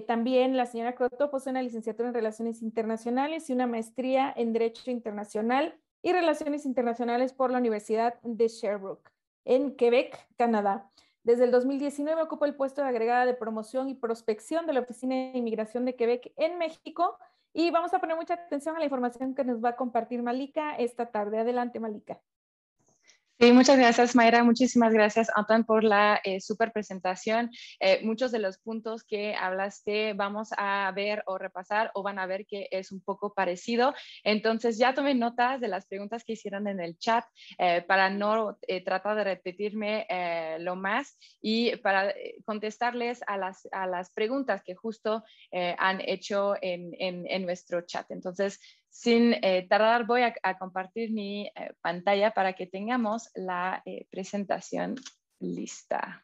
También la señora Croteau posee una licenciatura en Relaciones Internacionales y una maestría en Derecho Internacional y Relaciones Internacionales por la Universidad de Sherbrooke, en Quebec, Canadá. Desde el 2019 ocupa el puesto de agregada de promoción y prospección de la Oficina de Inmigración de Quebec en México. Y vamos a poner mucha atención a la información que nos va a compartir Malika esta tarde. Adelante, Malika. Sí, muchas gracias, Mayra. Muchísimas gracias, Antoine, por la súper presentación. Muchos de los puntos que hablaste vamos a ver o repasar o van a ver que es un poco parecido. Entonces, ya tomé notas de las preguntas que hicieron en el chat para no tratar de repetirme lo más y para contestarles a las preguntas que justo han hecho en nuestro chat. Entonces, sin tardar, voy a compartir mi pantalla para que tengamos la presentación lista.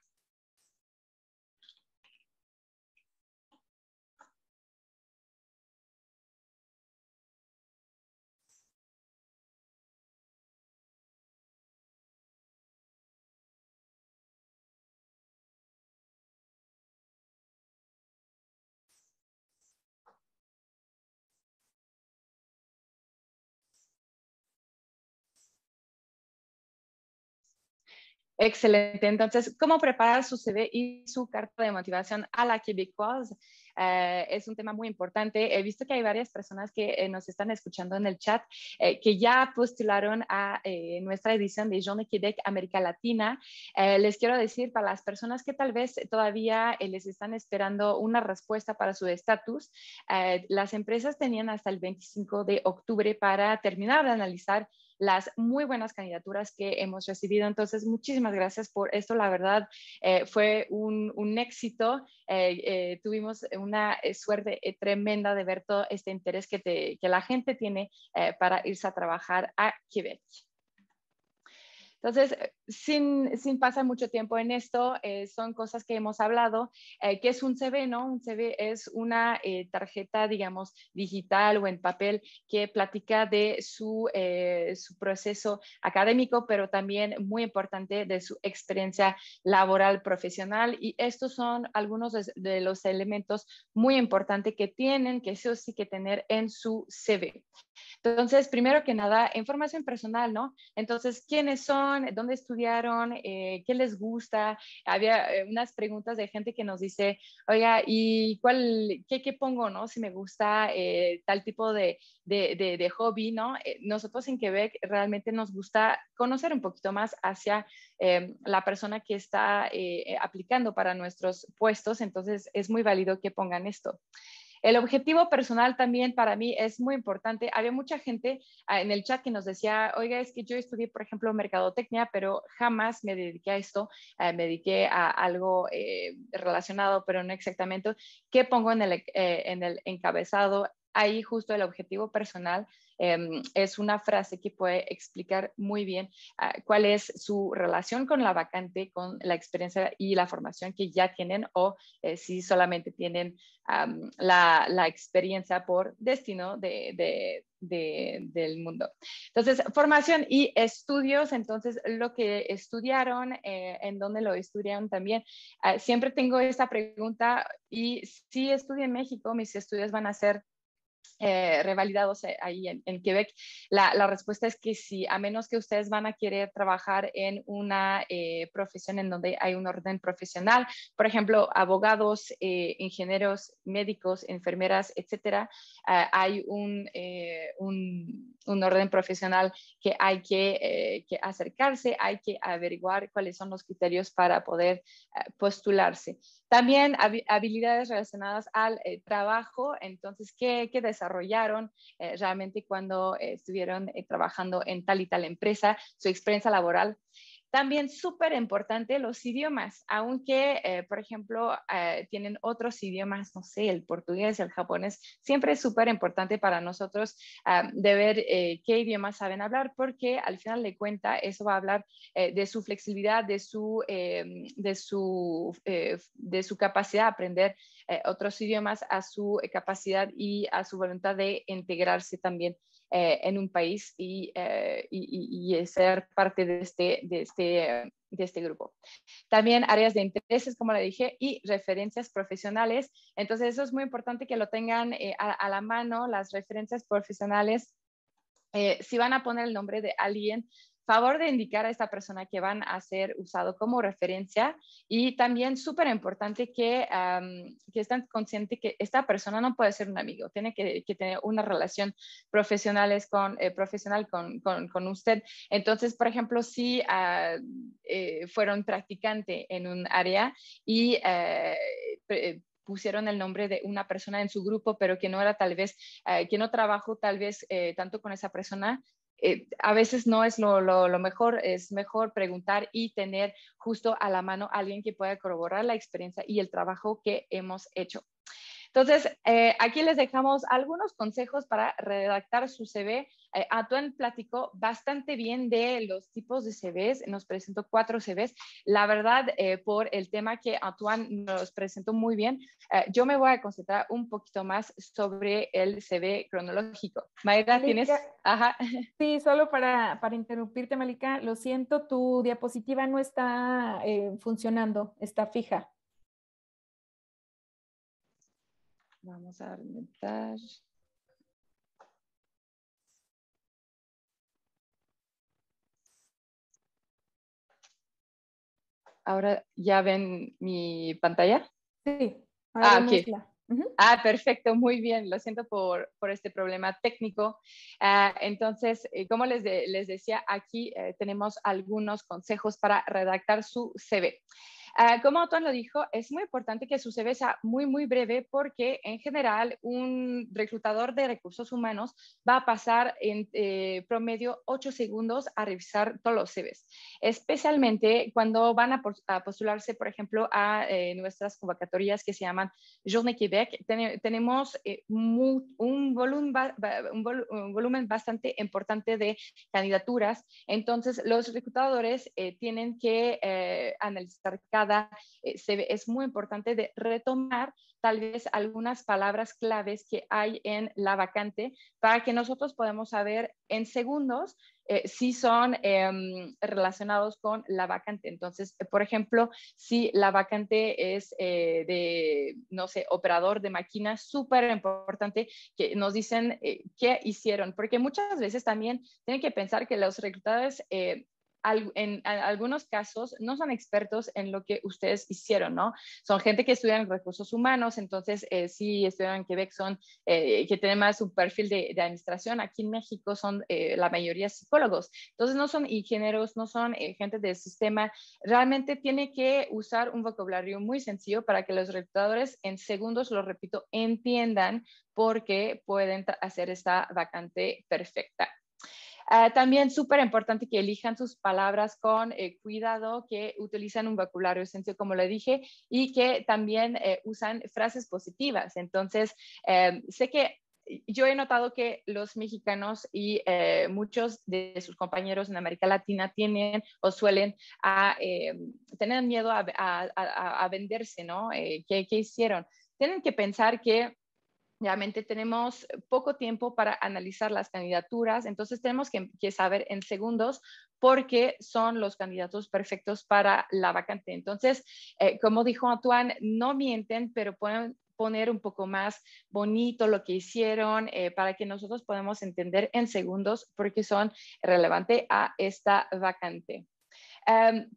Excelente. Entonces, ¿cómo preparar su CV y su carta de motivación a la quebecoise? es un tema muy importante. He visto que hay varias personas que nos están escuchando en el chat que ya postularon a nuestra edición de Journée Québec América Latina. Les quiero decir, para las personas que tal vez todavía les están esperando una respuesta para su estatus, las empresas tenían hasta el 25 de octubre para terminar de analizar las muy buenas candidaturas que hemos recibido. Entonces, muchísimas gracias por esto. La verdad, fue un éxito. Tuvimos una suerte tremenda de ver todo este interés que la gente tiene para irse a trabajar a Quebec. Entonces, sin pasar mucho tiempo en esto, son cosas que hemos hablado. ¿Qué es un CV? ¿No? Un CV es una tarjeta, digamos, digital o en papel que platica de su proceso académico, pero también, muy importante, de su experiencia laboral profesional. Y estos son algunos de los elementos muy importantes que tienen que sí o sí que tener en su CV. Entonces, primero que nada, información personal, ¿no? Entonces, ¿quiénes son? ¿Dónde estudiaron? ¿Qué les gusta? Había unas preguntas de gente que nos dice, oiga, ¿y qué pongo, no? Si me gusta tal tipo de hobby, ¿no? Nosotros en Quebec realmente nos gusta conocer un poquito más hacia la persona que está aplicando para nuestros puestos, entonces es muy válido que pongan esto. El objetivo personal también para mí es muy importante. Había mucha gente en el chat que nos decía, oiga, es que yo estudié, por ejemplo, mercadotecnia, pero jamás me dediqué a esto. Me dediqué a algo relacionado, pero no exactamente. ¿Qué pongo en el encabezado? Ahí justo el objetivo personal es una frase que puede explicar muy bien cuál es su relación con la vacante, con la experiencia y la formación que ya tienen o si solamente tienen la experiencia por destino del mundo. Entonces, formación y estudios, entonces lo que estudiaron, en dónde lo estudiaron también. Siempre tengo esta pregunta y si estudio en México, mis estudios van a ser revalidados ahí en Quebec. La respuesta es que sí, a menos que ustedes van a querer trabajar en una profesión en donde hay un orden profesional, por ejemplo, abogados, ingenieros, médicos, enfermeras, etcétera, hay un orden profesional que hay que acercarse, hay que averiguar cuáles son los criterios para poder postularse. También habilidades relacionadas al trabajo, entonces, ¿qué desarrollaron realmente cuando estuvieron trabajando en tal y tal empresa? Su experiencia laboral. También súper importante los idiomas, aunque, por ejemplo, tienen otros idiomas, no sé, el portugués, el japonés, siempre es súper importante para nosotros de ver qué idiomas saben hablar, porque al final de cuentas eso va a hablar de su flexibilidad, de su capacidad de aprender otros idiomas, a su capacidad y a su voluntad de integrarse también en un país y ser parte de este grupo. También áreas de intereses, como le dije, y referencias profesionales. Entonces, eso es muy importante que lo tengan a la mano, las referencias profesionales. Si van a poner el nombre de alguien, favor de indicar a esta persona que van a ser usado como referencia y también súper importante que estén conscientes que esta persona no puede ser un amigo, tiene que tener una relación profesional con usted. Entonces, por ejemplo, si fueron practicante en un área y pusieron el nombre de una persona en su grupo, pero que no era tal vez, que no trabajó tal vez tanto con esa persona, a veces no es lo mejor, es mejor preguntar y tener justo a la mano a alguien que pueda corroborar la experiencia y el trabajo que hemos hecho. Entonces, aquí les dejamos algunos consejos para redactar su CV. Antoine platicó bastante bien de los tipos de CVs, nos presentó 4 CVs. La verdad, por el tema que Antoine nos presentó muy bien, yo me voy a concentrar un poquito más sobre el CV cronológico. Mayra, ¿tienes? Ajá. Sí, solo para interrumpirte, Malika, lo siento, tu diapositiva no está funcionando, está fija. Vamos a aumentar. ¿Ahora ya ven mi pantalla? Sí, ahora vemos Ok. Perfecto, muy bien. Lo siento por este problema técnico. Entonces, como les decía, aquí tenemos algunos consejos para redactar su CV. Como Antoine lo dijo, es muy importante que su CV sea muy, muy breve porque en general un reclutador de recursos humanos va a pasar en promedio 8 segundos a revisar todos los CVs, especialmente cuando van a postularse, por ejemplo, a nuestras convocatorias que se llaman Journée Québec. Tenemos un volumen bastante importante de candidaturas, entonces los reclutadores tienen que analizar cada es muy importante de retomar tal vez algunas palabras claves que hay en la vacante para que nosotros podamos saber en segundos si son relacionados con la vacante. Entonces, por ejemplo, si la vacante es de, no sé, operador de máquinas, súper importante que nos dicen qué hicieron, porque muchas veces también tienen que pensar que los reclutadores en algunos casos no son expertos en lo que ustedes hicieron, ¿no? Son gente que estudian recursos humanos, entonces sí estudian en Quebec, son que tienen más un perfil de administración. Aquí en México son la mayoría psicólogos, entonces no son ingenieros, no son gente del sistema. Realmente tiene que usar un vocabulario muy sencillo para que los reclutadores en segundos, lo repito, entiendan por qué pueden hacer esta vacante perfecta. También súper importante que elijan sus palabras con cuidado, que utilizan un vocabulario sencillo, como le dije, y que también usan frases positivas. Entonces, sé que yo he notado que los mexicanos y muchos de sus compañeros en América Latina tienen o suelen tener miedo a venderse, ¿no? ¿Qué hicieron? Tienen que pensar que realmente tenemos poco tiempo para analizar las candidaturas, entonces tenemos que saber en segundos por qué son los candidatos perfectos para la vacante. Entonces, como dijo Antoine, no mienten, pero pueden poner un poco más bonito lo que hicieron para que nosotros podamos entender en segundos por qué son relevantes a esta vacante.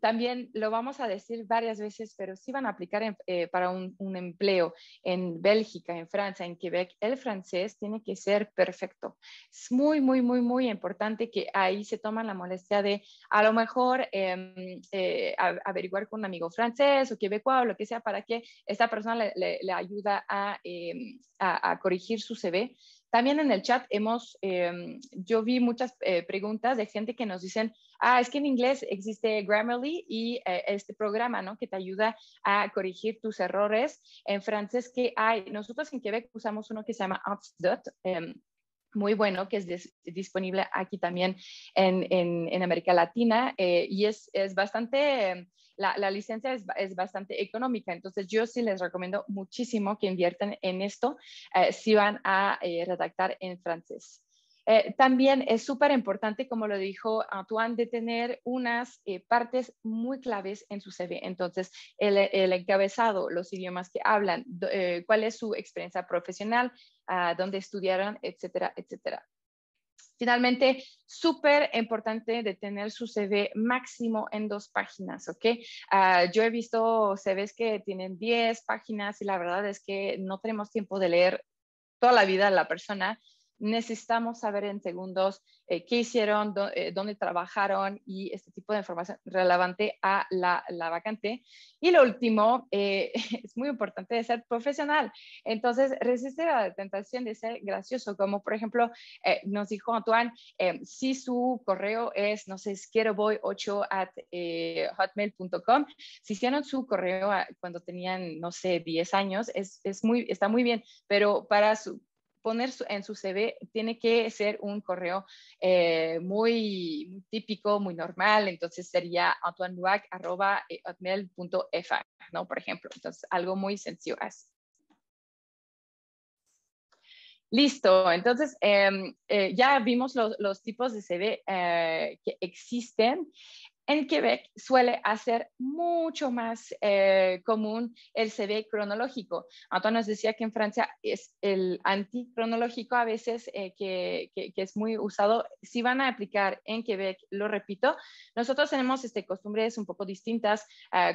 También lo vamos a decir varias veces, pero sí van a aplicar para un empleo en Bélgica, en Francia, en Quebec. El francés tiene que ser perfecto. Es muy, muy, muy, muy importante que ahí se toman la molestia de a lo mejor averiguar con un amigo francés o quebecois o lo que sea para que esta persona le ayuda a corregir su CV. También en el chat yo vi muchas preguntas de gente que nos dicen, es que en inglés existe Grammarly y este programa, ¿no? Que te ayuda a corregir tus errores. En francés, ¿qué hay? Nosotros en Quebec usamos uno que se llama Antidote, muy bueno, que es disponible aquí también en América Latina y es bastante... La licencia es bastante económica, entonces yo sí les recomiendo muchísimo que inviertan en esto si van a redactar en francés. También es súper importante, como lo dijo Antoine, de tener unas partes muy claves en su CV. Entonces, el encabezado, los idiomas que hablan, cuál es su experiencia profesional, dónde estudiaron, etcétera, etcétera. Finalmente, súper importante de tener su CV máximo en 2 páginas, ¿ok? Yo he visto CVs que tienen 10 páginas y la verdad es que no tenemos tiempo de leer toda la vida a la persona. Necesitamos saber en segundos qué hicieron, dónde trabajaron y este tipo de información relevante a la vacante. Y lo último, es muy importante de ser profesional. Entonces, resiste la tentación de ser gracioso, como por ejemplo, nos dijo Antoine, si su correo es, no sé, quierovoy8@hotmail.com, si hicieron su correo cuando tenían, no sé, 10 años, está muy bien, pero para poner en su CV tiene que ser un correo muy típico, muy normal, entonces sería antoineluac@hotmail.fr, ¿no? Por ejemplo, entonces algo muy sencillo así. Listo, entonces ya vimos los tipos de CV que existen. En Quebec suele hacer mucho más común el CV cronológico. Antoine nos decía que en Francia es el anticronológico a veces que es muy usado. Si van a aplicar en Quebec, lo repito, nosotros tenemos costumbres un poco distintas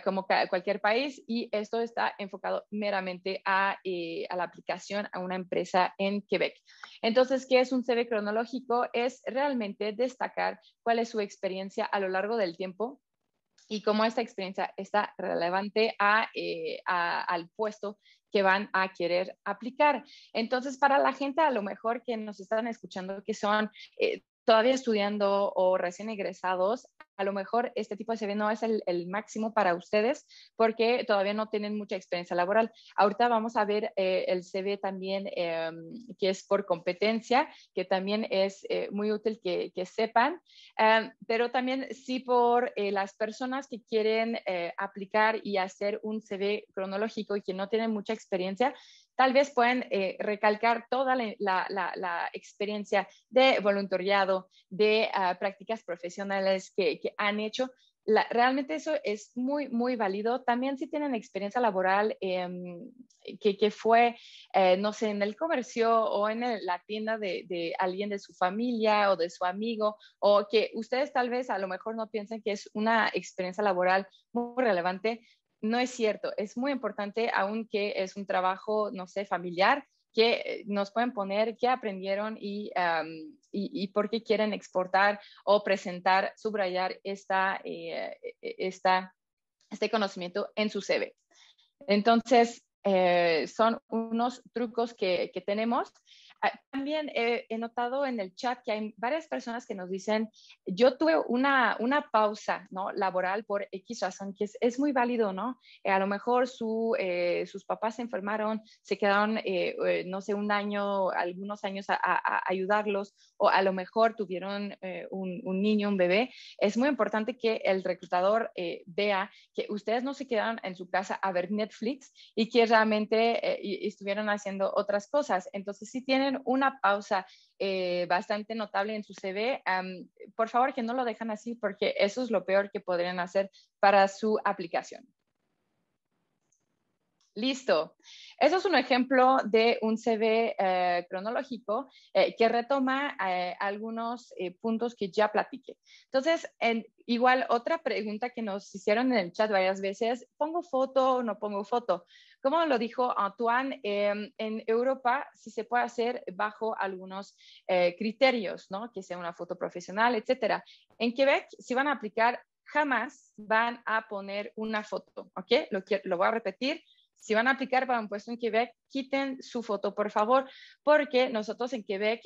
como cualquier país y esto está enfocado meramente a la aplicación a una empresa en Quebec. Entonces, ¿qué es un CV cronológico? Es realmente destacar cuál es su experiencia a lo largo del tiempo y cómo esta experiencia está relevante al puesto que van a querer aplicar. Entonces, para la gente a lo mejor que nos están escuchando, que son todavía estudiando o recién egresados, a lo mejor este tipo de CV no es el máximo para ustedes porque todavía no tienen mucha experiencia laboral. Ahorita vamos a ver el CV también que es por competencia, que también es muy útil que sepan, pero también sí por las personas que quieren aplicar y hacer un CV cronológico y que no tienen mucha experiencia, tal vez pueden recalcar toda la experiencia de voluntariado, de prácticas profesionales que han hecho. Realmente eso es muy, muy válido. También si tienen experiencia laboral que fue, no sé, en el comercio o en la tienda de alguien de su familia o de su amigo, o que ustedes tal vez a lo mejor no piensen que es una experiencia laboral muy relevante. No es cierto, es muy importante, aunque es un trabajo, no sé, familiar, que nos pueden poner qué aprendieron y por qué quieren exportar o presentar, subrayar este conocimiento en su CV. Entonces, son unos trucos que tenemos. También he notado en el chat que hay varias personas que nos dicen, yo tuve una pausa, ¿no?, laboral por X razón, que es muy válido, ¿no? A lo mejor sus papás se enfermaron, se quedaron, no sé, un año, algunos años a ayudarlos, o a lo mejor tuvieron un niño, un bebé. Es muy importante que el reclutador vea que ustedes no se quedaron en su casa a ver Netflix y que realmente estuvieron haciendo otras cosas. Entonces, si tienen una pausa bastante notable en su CV, por favor que no lo dejan así porque eso es lo peor que podrían hacer para su aplicación. Listo. Eso es un ejemplo de un CV cronológico que retoma algunos puntos que ya platiqué. Entonces, igual otra pregunta que nos hicieron en el chat varias veces, ¿pongo foto o no pongo foto? Como lo dijo Antoine, en Europa sí se puede hacer bajo algunos criterios, ¿no? Que sea una foto profesional, etcétera. En Quebec, si van a aplicar, jamás van a poner una foto, ¿ok? Lo voy a repetir. Si van a aplicar para un puesto en Quebec, quiten su foto, por favor, porque nosotros en Quebec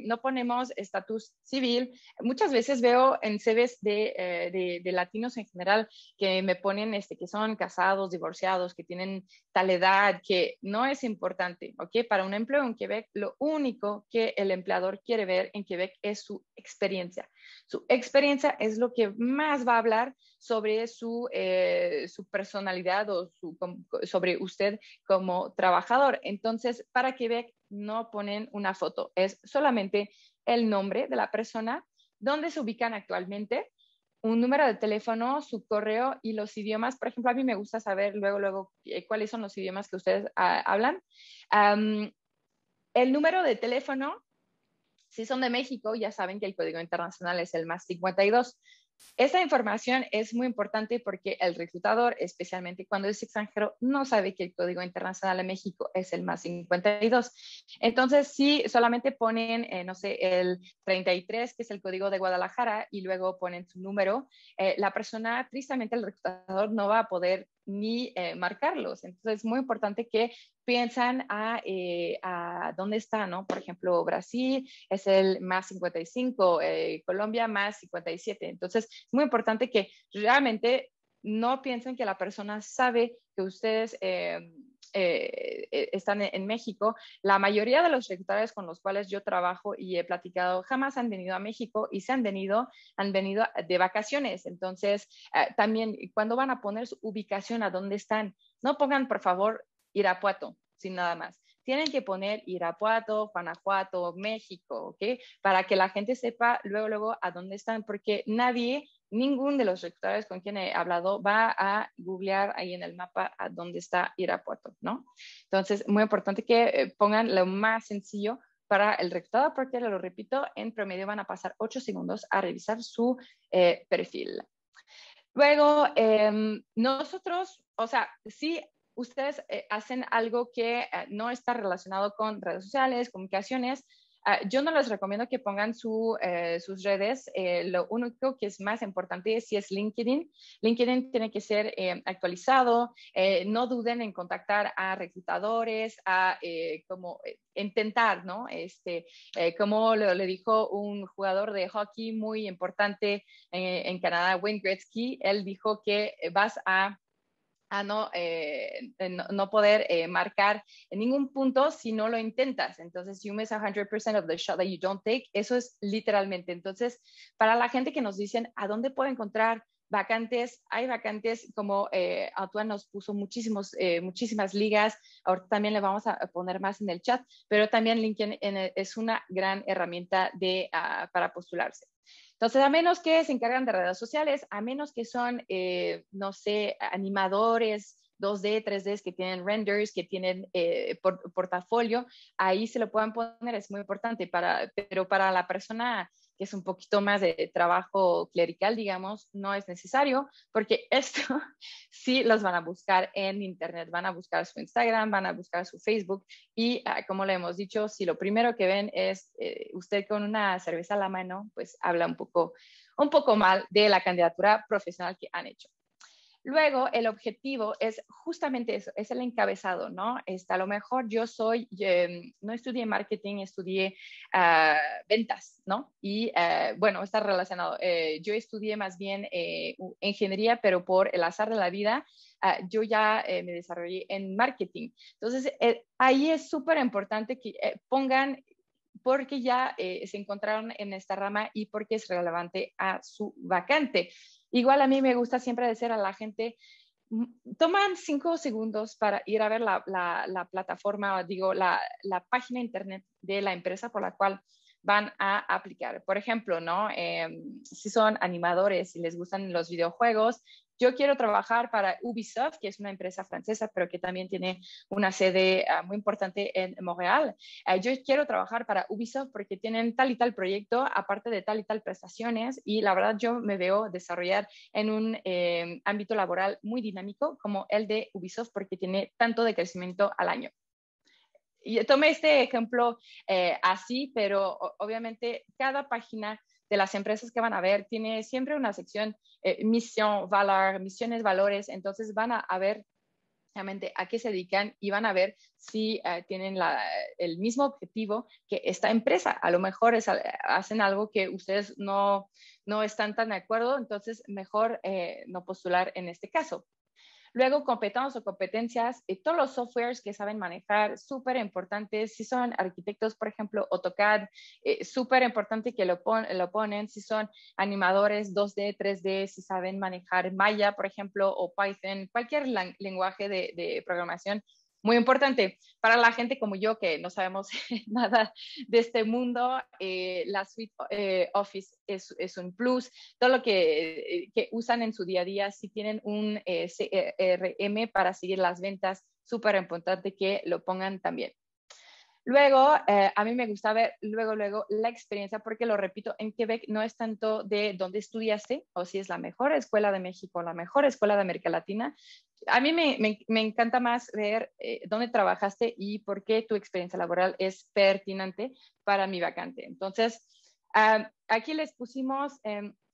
no ponemos estatus civil. Muchas veces veo en CVs de latinos en general que me ponen que son casados, divorciados, que tienen tal edad, que no es importante, ¿ok? Para un empleo en Quebec, lo único que el empleador quiere ver en Quebec es su experiencia. Su experiencia es lo que más va a hablar sobre su personalidad o sobre usted como trabajador. Entonces, para Quebec no ponen una foto, es solamente el nombre de la persona, dónde se ubican actualmente, un número de teléfono, su correo y los idiomas. Por ejemplo, a mí me gusta saber luego cuáles son los idiomas que ustedes hablan. El número de teléfono, si son de México, ya saben que el código internacional es el +52. Esta información es muy importante porque el reclutador, especialmente cuando es extranjero, no sabe que el código internacional de México es el +52. Entonces, si solamente ponen, no sé, el 33, que es el código de Guadalajara, y luego ponen su número, la persona, tristemente, el reclutador no va a poder ni marcarlos. Entonces, es muy importante que piensan a dónde está, ¿no? Por ejemplo, Brasil es el +55, Colombia +57. Entonces, es muy importante que realmente no piensen que la persona sabe que ustedes están en México. La mayoría de los reclutadores con los cuales yo trabajo y he platicado jamás han venido a México y han venido de vacaciones. Entonces, también cuando van a poner su ubicación a dónde están, no pongan, por favor, Irapuato, sin nada más. Tienen que poner Irapuato, Guanajuato, México, ¿ok? Para que la gente sepa luego a dónde están, porque nadie Ninguno de los reclutadores con quien he hablado va a googlear ahí en el mapa a dónde está Irapuato, ¿no? Entonces, muy importante que pongan lo más sencillo para el reclutador, porque lo repito, en promedio van a pasar 8 segundos a revisar su perfil. Luego, nosotros, o sea, si ustedes hacen algo que no está relacionado con redes sociales, comunicaciones, yo no les recomiendo que pongan sus redes. Lo único que es más importante es si es LinkedIn. LinkedIn tiene que ser actualizado. No duden en contactar a reclutadores, como intentar, ¿no? Como le dijo un jugador de hockey muy importante en Canadá, Wayne Gretzky, él dijo que vas a no poder marcar en ningún punto si no lo intentas. Entonces, you miss 100% of the shot that you don't take. Eso es literalmente. Entonces, para la gente que nos dicen, ¿a dónde puedo encontrar vacantes? Hay vacantes como Antoine nos puso muchísimas ligas. Ahorita también le vamos a poner más en el chat, pero también LinkedIn es una gran herramienta para postularse. Entonces, a menos que se encargan de redes sociales, a menos que son, no sé, animadores 2D, 3D, que tienen renders, que tienen portafolio, ahí se lo puedan poner, es muy importante, pero para la persona que es un poquito más de trabajo clerical, digamos, no es necesario, porque esto sí los van a buscar en Internet, van a buscar su Instagram, van a buscar su Facebook y, como le hemos dicho, si lo primero que ven es usted con una cerveza a la mano, pues habla un poco mal de la candidatura profesional que han hecho. Luego, el objetivo es justamente eso, es el encabezado, ¿no? A lo mejor no estudié marketing, estudié ventas, ¿no? Y bueno, está relacionado. Yo estudié más bien ingeniería, pero por el azar de la vida, yo ya me desarrollé en marketing. Entonces, ahí es súper importante que pongan porque ya se encontraron en esta rama y porque es relevante a su vacante. Igual a mí me gusta siempre decir a la gente, toman 5 segundos para ir a ver la plataforma, digo, la página internet de la empresa por la cual van a aplicar. Por ejemplo, ¿no? Si son animadores y les gustan los videojuegos, yo quiero trabajar para Ubisoft, que es una empresa francesa, pero que también tiene una sede muy importante en Montreal. Yo quiero trabajar para Ubisoft porque tienen tal y tal proyecto, aparte de tal y tal prestaciones, y la verdad yo me veo desarrollar en un ámbito laboral muy dinámico como el de Ubisoft porque tiene tanto de crecimiento al año. Y tomé este ejemplo así, pero obviamente cada página de las empresas que van a ver tiene siempre una sección misión, valor, misiones, valores, entonces van a ver realmente a qué se dedican y van a ver si tienen el mismo objetivo que esta empresa. A lo mejor hacen algo que ustedes no están tan de acuerdo, entonces mejor no postular en este caso. Luego, competencias, todos los softwares que saben manejar, súper importantes. Si son arquitectos, por ejemplo, AutoCAD, súper importante que lo ponen. Si son animadores 2D, 3D, si saben manejar Maya, por ejemplo, o Python, cualquier lenguaje de programación. Muy importante para la gente como yo que no sabemos nada de este mundo, la suite Office es un plus. Todo lo que usan en su día a día, si tienen un CRM para seguir las ventas, súper importante que lo pongan también. Luego, a mí me gusta ver luego la experiencia, porque lo repito, en Quebec no es tanto de dónde estudiaste o si es la mejor escuela de México, la mejor escuela de América Latina. A mí me encanta más ver dónde trabajaste y por qué tu experiencia laboral es pertinente para mi vacante. Entonces, aquí les pusimos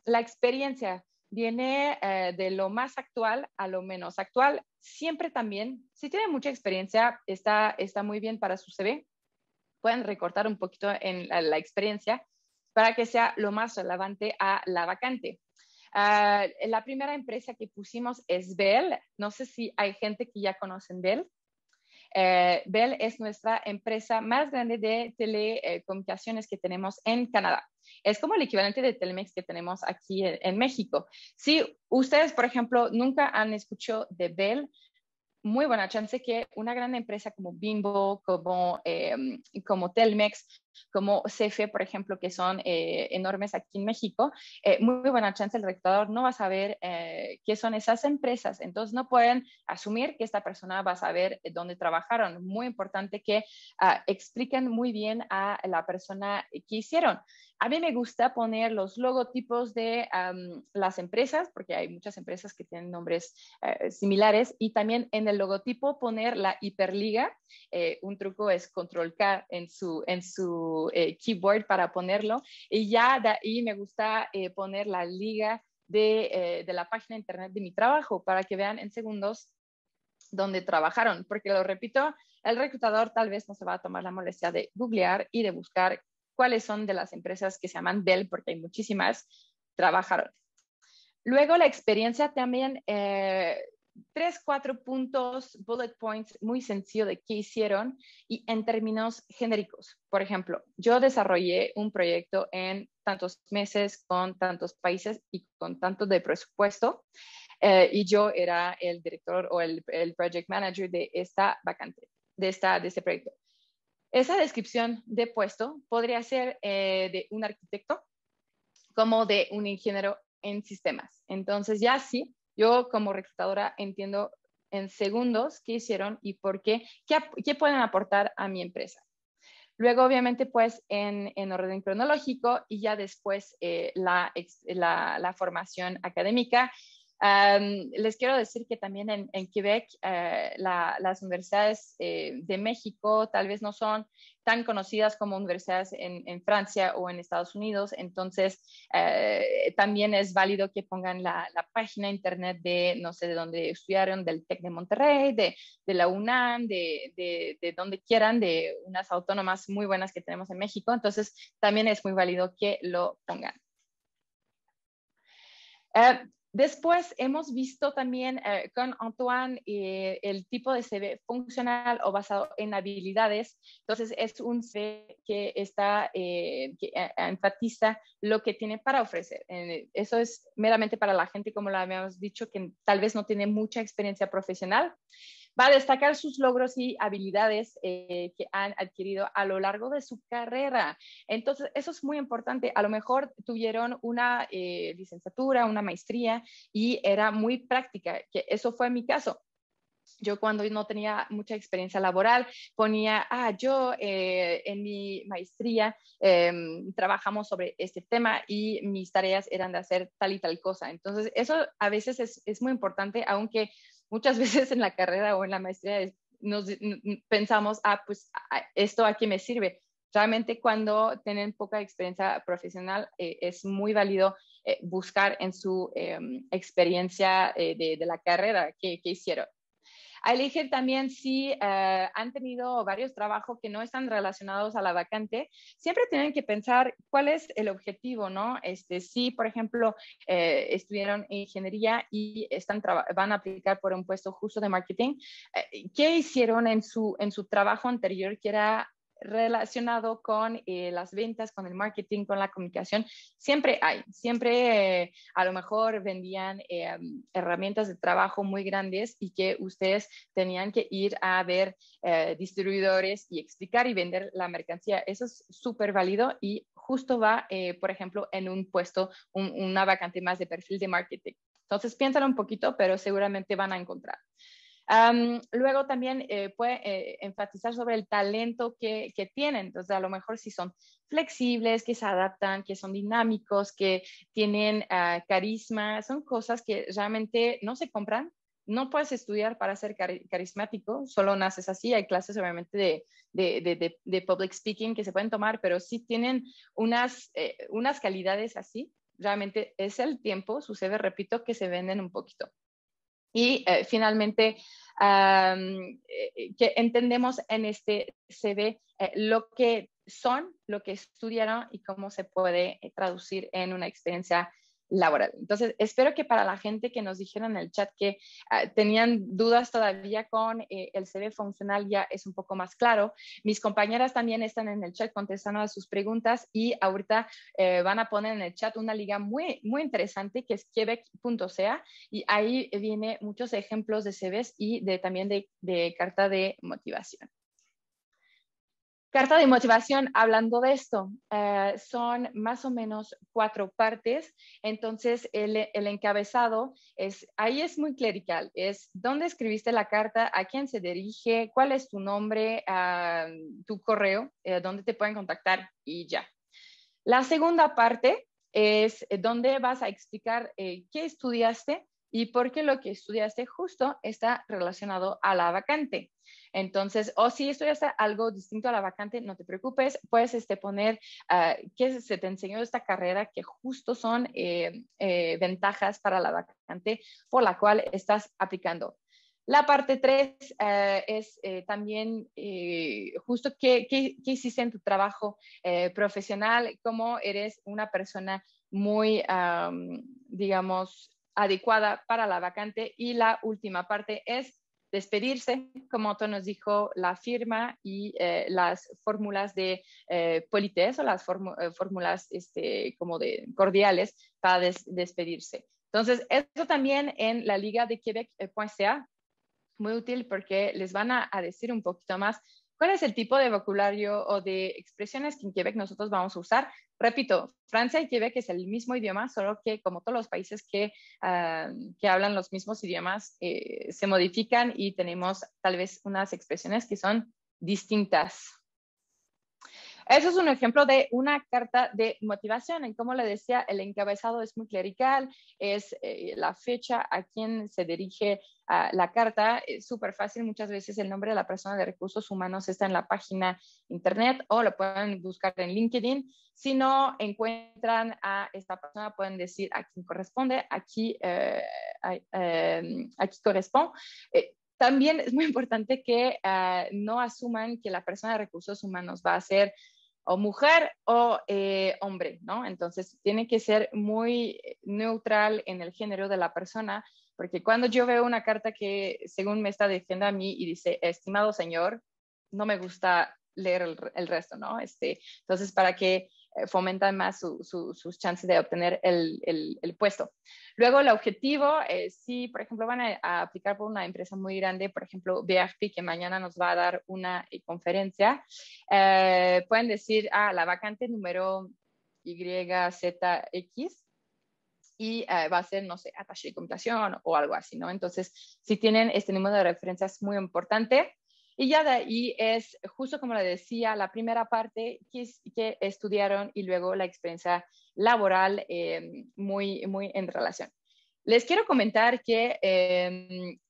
la experiencia. Viene de lo más actual a lo menos actual. Siempre también, si tienen mucha experiencia, está muy bien para su CV. Pueden recortar un poquito en la experiencia para que sea lo más relevante a la vacante. La primera empresa que pusimos es Bell. No sé si hay gente que ya conocen Bell. Bell es nuestra empresa más grande de telecomunicaciones que tenemos en Canadá. Es como el equivalente de Telmex que tenemos aquí en México. Si ustedes, por ejemplo, nunca han escuchado de Bell, muy buena chance que una gran empresa como Bimbo, como Telmex, como CFE, por ejemplo, que son enormes aquí en México, muy buena chance el reclutador no va a saber qué son esas empresas. Entonces, no pueden asumir que esta persona va a saber dónde trabajaron. Muy importante que expliquen muy bien a la persona que hicieron. A mí me gusta poner los logotipos de las empresas, porque hay muchas empresas que tienen nombres similares, y también en el logotipo poner la hiperliga. Un truco es control K en su keyboard para ponerlo, y ya de ahí me gusta poner la liga de la página de internet de mi trabajo para que vean en segundos dónde trabajaron, porque lo repito, el reclutador tal vez no se va a tomar la molestia de googlear y de buscar cuáles son de las empresas que se llaman Dell, porque hay muchísimas, trabajaron. Luego la experiencia también, 3-4 puntos, bullet points, muy sencillo de qué hicieron y en términos genéricos. Por ejemplo, yo desarrollé un proyecto en tantos meses con tantos países y con tanto de presupuesto. Y yo era el director o el project manager de esta vacante, de este proyecto. Esa descripción de puesto podría ser de un arquitecto como de un ingeniero en sistemas. Entonces ya sí, yo como reclutadora entiendo en segundos qué hicieron y por qué pueden aportar a mi empresa. Luego, obviamente, pues en orden cronológico y ya después la formación académica. Les quiero decir que también en Quebec las universidades de México tal vez no son tan conocidas como universidades en Francia o en Estados Unidos, entonces también es válido que pongan la página internet de, no sé, de dónde estudiaron, del TEC de Monterrey, de la UNAM, de donde quieran, de unas autónomas muy buenas que tenemos en México, entonces también es muy válido que lo pongan. Después hemos visto también con Antoine el tipo de CV funcional o basado en habilidades. Entonces es un CV que enfatiza lo que tiene para ofrecer. Eso es meramente para la gente, como lo habíamos dicho, que tal vez no tiene mucha experiencia profesional. Va a destacar sus logros y habilidades que han adquirido a lo largo de su carrera. Entonces, eso es muy importante. A lo mejor tuvieron una licenciatura, una maestría y era muy práctica, que eso fue mi caso. Yo cuando no tenía mucha experiencia laboral ponía, yo en mi maestría trabajamos sobre este tema y mis tareas eran de hacer tal y tal cosa. Entonces, eso a veces es muy importante, aunque muchas veces en la carrera o en la maestría pensamos, pues esto a qué me sirve. Realmente cuando tienen poca experiencia profesional es muy válido buscar en su experiencia de la carrera que hicieron. A elegir también si han tenido varios trabajos que no están relacionados a la vacante, siempre tienen que pensar cuál es el objetivo, ¿no? Si, por ejemplo, estudiaron ingeniería y van a aplicar por un puesto justo de marketing, ¿qué hicieron en su trabajo anterior que era relacionado con las ventas, con el marketing, con la comunicación? Siempre a lo mejor vendían herramientas de trabajo muy grandes y que ustedes tenían que ir a ver distribuidores y explicar y vender la mercancía. Eso es súper válido y justo va, por ejemplo, en un puesto, una vacante más de perfil de marketing. Entonces, piénsalo un poquito, pero seguramente van a encontrar. Luego también puede enfatizar sobre el talento que tienen. Entonces, a lo mejor si son flexibles, que se adaptan, que son dinámicos, que tienen carisma, son cosas que realmente no se compran. No puedes estudiar para ser carismático, solo naces así. Hay clases obviamente de public speaking que se pueden tomar, pero sí tienen unas calidades así. Realmente es el tiempo, sucede, repito, que se venden un poquito. Y finalmente, que entendemos en este CV lo que son, lo que estudiaron y cómo se puede traducir en una experiencia laboral. Entonces, espero que para la gente que nos dijeron en el chat que tenían dudas todavía con el CV funcional ya es un poco más claro. Mis compañeras también están en el chat contestando a sus preguntas y ahorita van a poner en el chat una liga muy, muy interesante que es quebec.ca y ahí viene muchos ejemplos de CVs y también de carta de motivación. Carta de motivación, hablando de esto, son más o menos 4 partes. Entonces, el encabezado ahí es muy clerical. Es dónde escribiste la carta, a quién se dirige, cuál es tu nombre, tu correo, dónde te pueden contactar y ya. La segunda parte es donde vas a explicar qué estudiaste y por qué lo que estudiaste justo está relacionado a la vacante. Entonces, o si estudiaste algo distinto a la vacante, no te preocupes, puedes poner qué se te enseñó esta carrera que justo son ventajas para la vacante por la cual estás aplicando. La parte 3 es también justo qué hiciste en tu trabajo profesional, cómo eres una persona muy, digamos, adecuada para la vacante. Y la última parte es despedirse, como tú nos dijo, la firma y las fórmulas de politesse o las fórmulas como de cordiales para despedirse. Entonces, esto también en la liga de Quebec.ca, muy útil porque les van a decir un poquito más cuál es el tipo de vocabulario o de expresiones que en Quebec nosotros vamos a usar. Repito, Francia y Quebec es el mismo idioma, solo que como todos los países que hablan los mismos idiomas, se modifican y tenemos tal vez unas expresiones que son distintas. Eso es un ejemplo de una carta de motivación. Y como le decía, el encabezado es muy clerical, es la fecha, a quién se dirige la carta. Es súper fácil. Muchas veces el nombre de la persona de recursos humanos está en la página internet o lo pueden buscar en LinkedIn. Si no encuentran a esta persona, pueden decir a quién corresponde, aquí corresponde. También es muy importante que no asuman que la persona de recursos humanos va a ser o mujer o hombre, ¿no? Entonces, tiene que ser muy neutral en el género de la persona, porque cuando yo veo una carta que según me está diciendo a mí y dice, estimado señor, no me gusta leer el resto, ¿no? Entonces, para que fomentan más sus chances de obtener el puesto. Luego, el objetivo, si por ejemplo van a aplicar por una empresa muy grande, por ejemplo, BHP, que mañana nos va a dar una conferencia, pueden decir, la vacante número YZX, y va a ser, no sé, attaché de computación o algo así, ¿no? Entonces, si tienen este número de referencias muy importante. Y ya de ahí es, justo como le decía, la primera parte que estudiaron y luego la experiencia laboral muy, muy en relación. Les quiero comentar que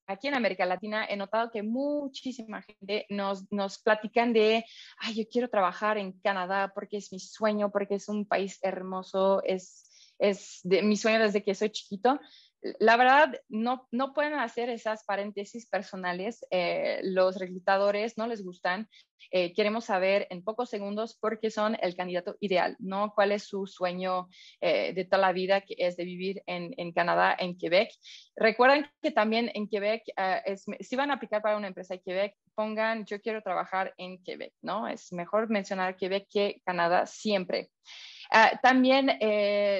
aquí en América Latina he notado que muchísima gente nos platican de, yo quiero trabajar en Canadá porque es mi sueño, porque es un país hermoso, es de mi sueño desde que soy chiquito. La verdad, no pueden hacer esas paréntesis personales. Los reclutadores no les gustan. Queremos saber en pocos segundos por qué son el candidato ideal, ¿no? ¿Cuál es su sueño de toda la vida, que es de vivir en Canadá, en Quebec? Recuerden que también en Quebec, si van a aplicar para una empresa de Quebec, pongan yo quiero trabajar en Quebec, ¿no? Es mejor mencionar Quebec que Canadá siempre. También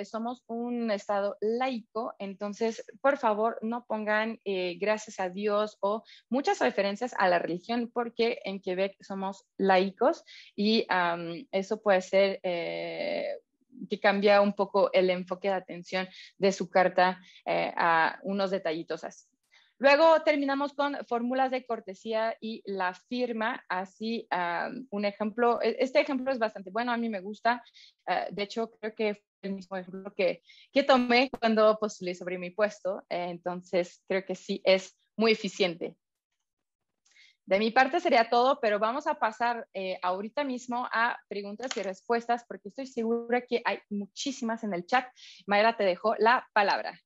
somos un estado laico, entonces por favor no pongan gracias a Dios o muchas referencias a la religión, porque en Quebec somos laicos y eso puede ser que cambia un poco el enfoque de atención de su carta a unos detallitos así. Luego terminamos con fórmulas de cortesía y la firma. Así, un ejemplo, este ejemplo es bastante bueno, a mí me gusta. De hecho, creo que fue el mismo ejemplo que tomé cuando postulé sobre mi puesto. Entonces, creo que sí es muy eficiente. De mi parte sería todo, pero vamos a pasar ahorita mismo a preguntas y respuestas, porque estoy segura que hay muchísimas en el chat. Mayra, te dejo la palabra.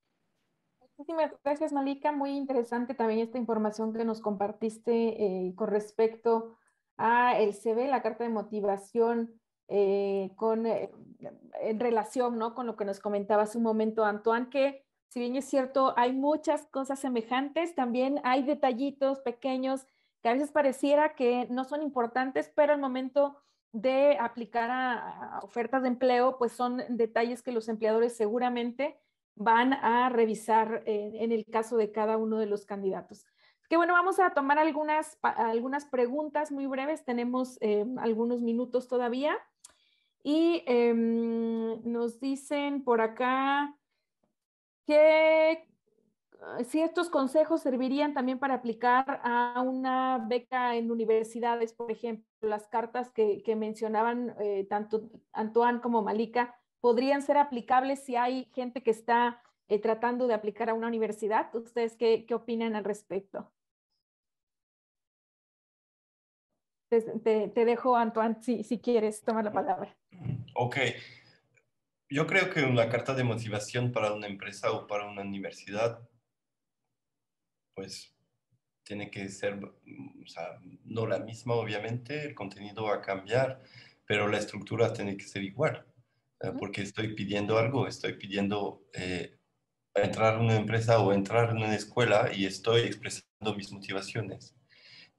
Muchísimas gracias, Malika. Muy interesante también esta información que nos compartiste con respecto a el CV, la carta de motivación en relación, ¿no?, con lo que nos comentaba hace un momento Antoine, que si bien es cierto, hay muchas cosas semejantes, también hay detallitos pequeños que a veces pareciera que no son importantes, pero al momento de aplicar a ofertas de empleo, pues son detalles que los empleadores seguramente van a revisar en el caso de cada uno de los candidatos. Que bueno, vamos a tomar algunas preguntas muy breves, tenemos algunos minutos todavía. Y nos dicen por acá que si estos consejos servirían también para aplicar a una beca en universidades, por ejemplo, las cartas que mencionaban tanto Antoine como Malika, ¿podrían ser aplicables si hay gente que está tratando de aplicar a una universidad? ¿Ustedes qué opinan al respecto? Te dejo, Antoine, si quieres tomar la palabra. Ok. Yo creo que una carta de motivación para una empresa o para una universidad, pues tiene que ser, o sea, no la misma, obviamente, el contenido va a cambiar, pero la estructura tiene que ser igual, porque estoy pidiendo algo, estoy pidiendo entrar en una empresa o entrar en una escuela y estoy expresando mis motivaciones.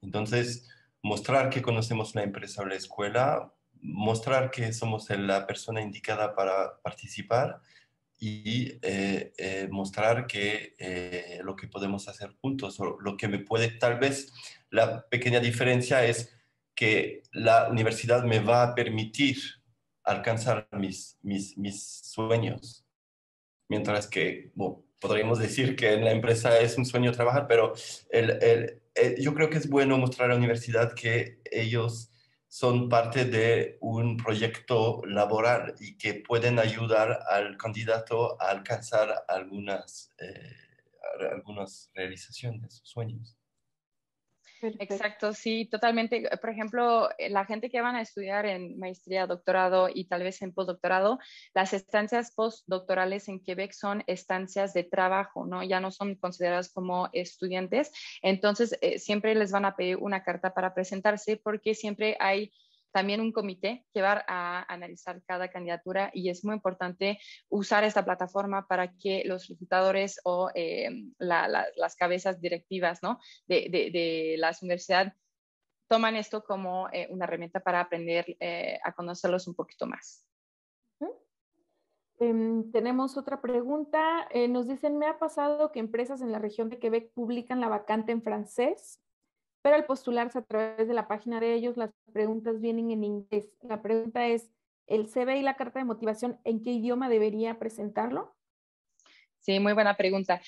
Entonces, mostrar que conocemos la empresa o la escuela, mostrar que somos la persona indicada para participar y mostrar que lo que podemos hacer juntos o lo que me puede, tal vez la pequeña diferencia es que la universidad me va a permitir alcanzar mis sueños, mientras que, bueno, podríamos decir que en la empresa es un sueño trabajar, pero yo creo que es bueno mostrar a la universidad que ellos son parte de un proyecto laboral y que pueden ayudar al candidato a alcanzar algunas realizaciones, sueños. Perfecto. Exacto, sí, totalmente. Por ejemplo, la gente que van a estudiar en maestría, doctorado y tal vez en postdoctorado, las estancias postdoctorales en Quebec son estancias de trabajo, ¿no? Ya no son consideradas como estudiantes. Entonces, siempre les van a pedir una carta para presentarse porque siempre hay también un comité que va a analizar cada candidatura y es muy importante usar esta plataforma para que los reclutadores o las cabezas directivas, ¿no?, de las universidades toman esto como una herramienta para aprender a conocerlos un poquito más. Tenemos otra pregunta. Nos dicen, me ha pasado que empresas en la región de Quebec publican la vacante en francés, pero al postularse a través de la página de ellos, las preguntas vienen en inglés. La pregunta es, ¿el CV y la carta de motivación, en qué idioma debería presentarlo? Sí, muy buena pregunta.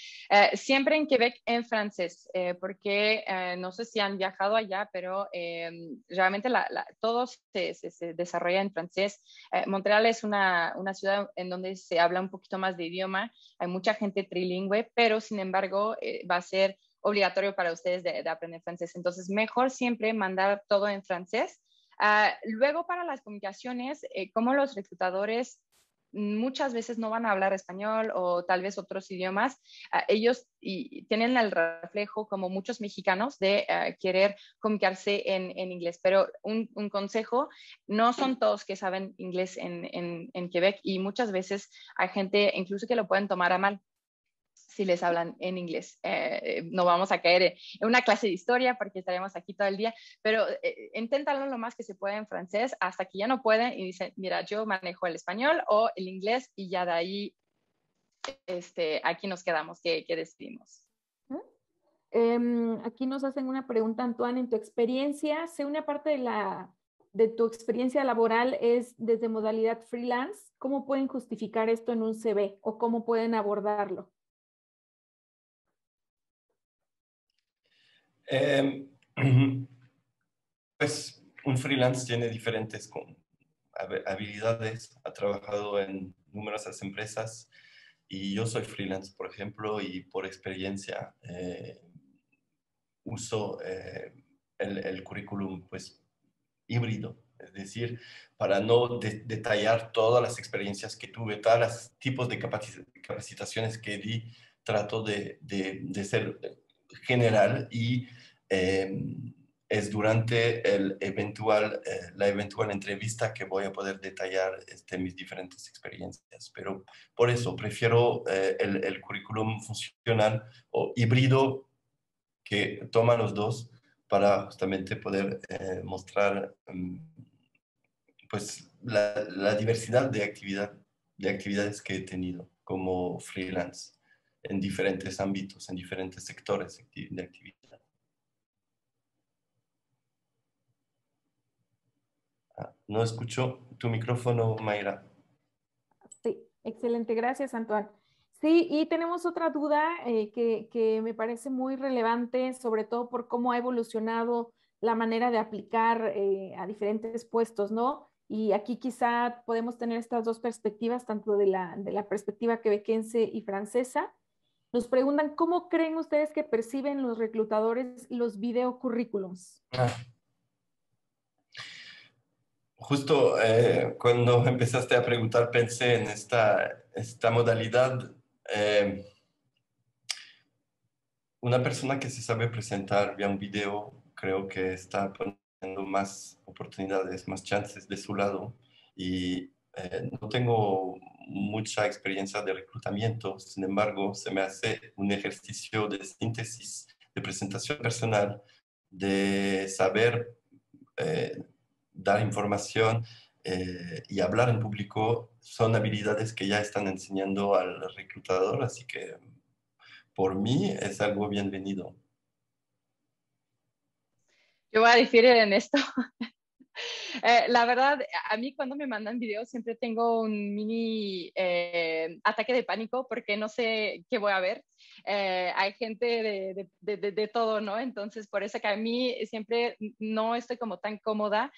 Siempre en Quebec en francés, porque no sé si han viajado allá, pero realmente todo se desarrolla en francés. Montreal es una ciudad en donde se habla un poquito más de idioma, hay mucha gente trilingüe, pero sin embargo va a ser obligatorio para ustedes de aprender francés. Entonces, mejor siempre mandar todo en francés. Luego, para las comunicaciones, como los reclutadores muchas veces no van a hablar español o tal vez otros idiomas, ellos tienen el reflejo, como muchos mexicanos, de querer comunicarse en inglés. Pero un consejo, no son todos que saben inglés en Quebec y muchas veces hay gente incluso que lo pueden tomar a mal si les hablan en inglés. No vamos a caer en una clase de historia porque estaremos aquí todo el día, pero inténtalo lo más que se pueda en francés hasta que ya no pueden y dicen, mira, yo manejo el español o el inglés y ya de ahí aquí nos quedamos, ¿qué decidimos? Aquí nos hacen una pregunta, Antoine, en tu experiencia, sé una parte de tu experiencia laboral es desde modalidad freelance, ¿cómo pueden justificar esto en un CV o cómo pueden abordarlo? Pues un freelance tiene diferentes habilidades, ha trabajado en numerosas empresas y yo soy freelance, por ejemplo, y por experiencia uso el currículum pues híbrido, es decir, para no detallar todas las experiencias que tuve, todos los tipos de capacitaciones que di, trato de ser general y es durante la eventual entrevista que voy a poder detallar mis diferentes experiencias. Pero por eso prefiero el currículum funcional o híbrido que toma los dos para justamente poder mostrar pues la diversidad de actividades que he tenido como freelance en diferentes ámbitos, en diferentes sectores de actividad. No escucho tu micrófono, Mayra. Sí, excelente, gracias, Antoine. Sí, y tenemos otra duda que me parece muy relevante, sobre todo por cómo ha evolucionado la manera de aplicar a diferentes puestos, ¿no? Y aquí quizá podemos tener estas dos perspectivas, tanto de la perspectiva quebequense y francesa. Nos preguntan, ¿cómo creen ustedes que perciben los reclutadores los videocurrículums? Justo cuando empezaste a preguntar pensé en esta modalidad. Una persona que se sabe presentar vía un video creo que está poniendo más oportunidades, más chances de su lado. Y no tengo mucha experiencia de reclutamiento, sin embargo, se me hace un ejercicio de síntesis, de presentación personal, de saber dar información y hablar en público. Son habilidades que ya están enseñando al reclutador, así que por mí es algo bienvenido. Yo voy a diferir en esto. La verdad, a mí cuando me mandan videos siempre tengo un mini ataque de pánico porque no sé qué voy a ver. Hay gente de todo, ¿no? Entonces, por eso que a mí siempre no estoy como tan cómoda,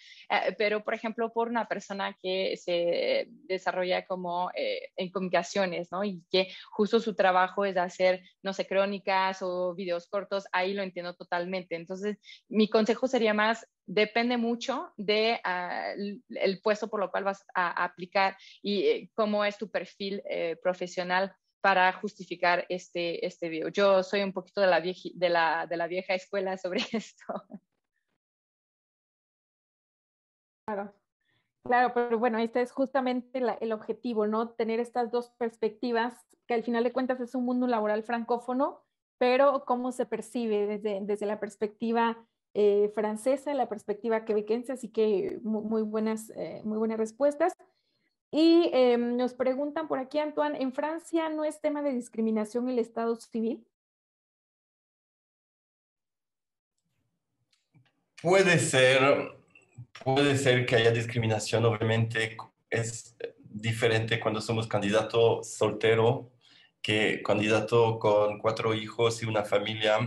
pero por ejemplo, por una persona que se desarrolla como en comunicaciones, ¿no? Y que justo su trabajo es hacer, no sé, crónicas o videos cortos, ahí lo entiendo totalmente. Entonces, mi consejo sería más, depende mucho de el puesto por lo cual vas a aplicar y cómo es tu perfil profesional para justificar este video. Yo soy un poquito de la vieja escuela sobre esto. Claro. Claro, pero bueno, este es justamente el objetivo, ¿no? Tener estas dos perspectivas, que al final de cuentas es un mundo laboral francófono, pero cómo se percibe desde la perspectiva francesa, la perspectiva quebequense, así que muy buenas respuestas. Y nos preguntan por aquí, Antoine, ¿en Francia no es tema de discriminación el estado civil? Puede ser, puede ser que haya discriminación, obviamente es diferente cuando somos candidato soltero que candidato con 4 hijos y una familia.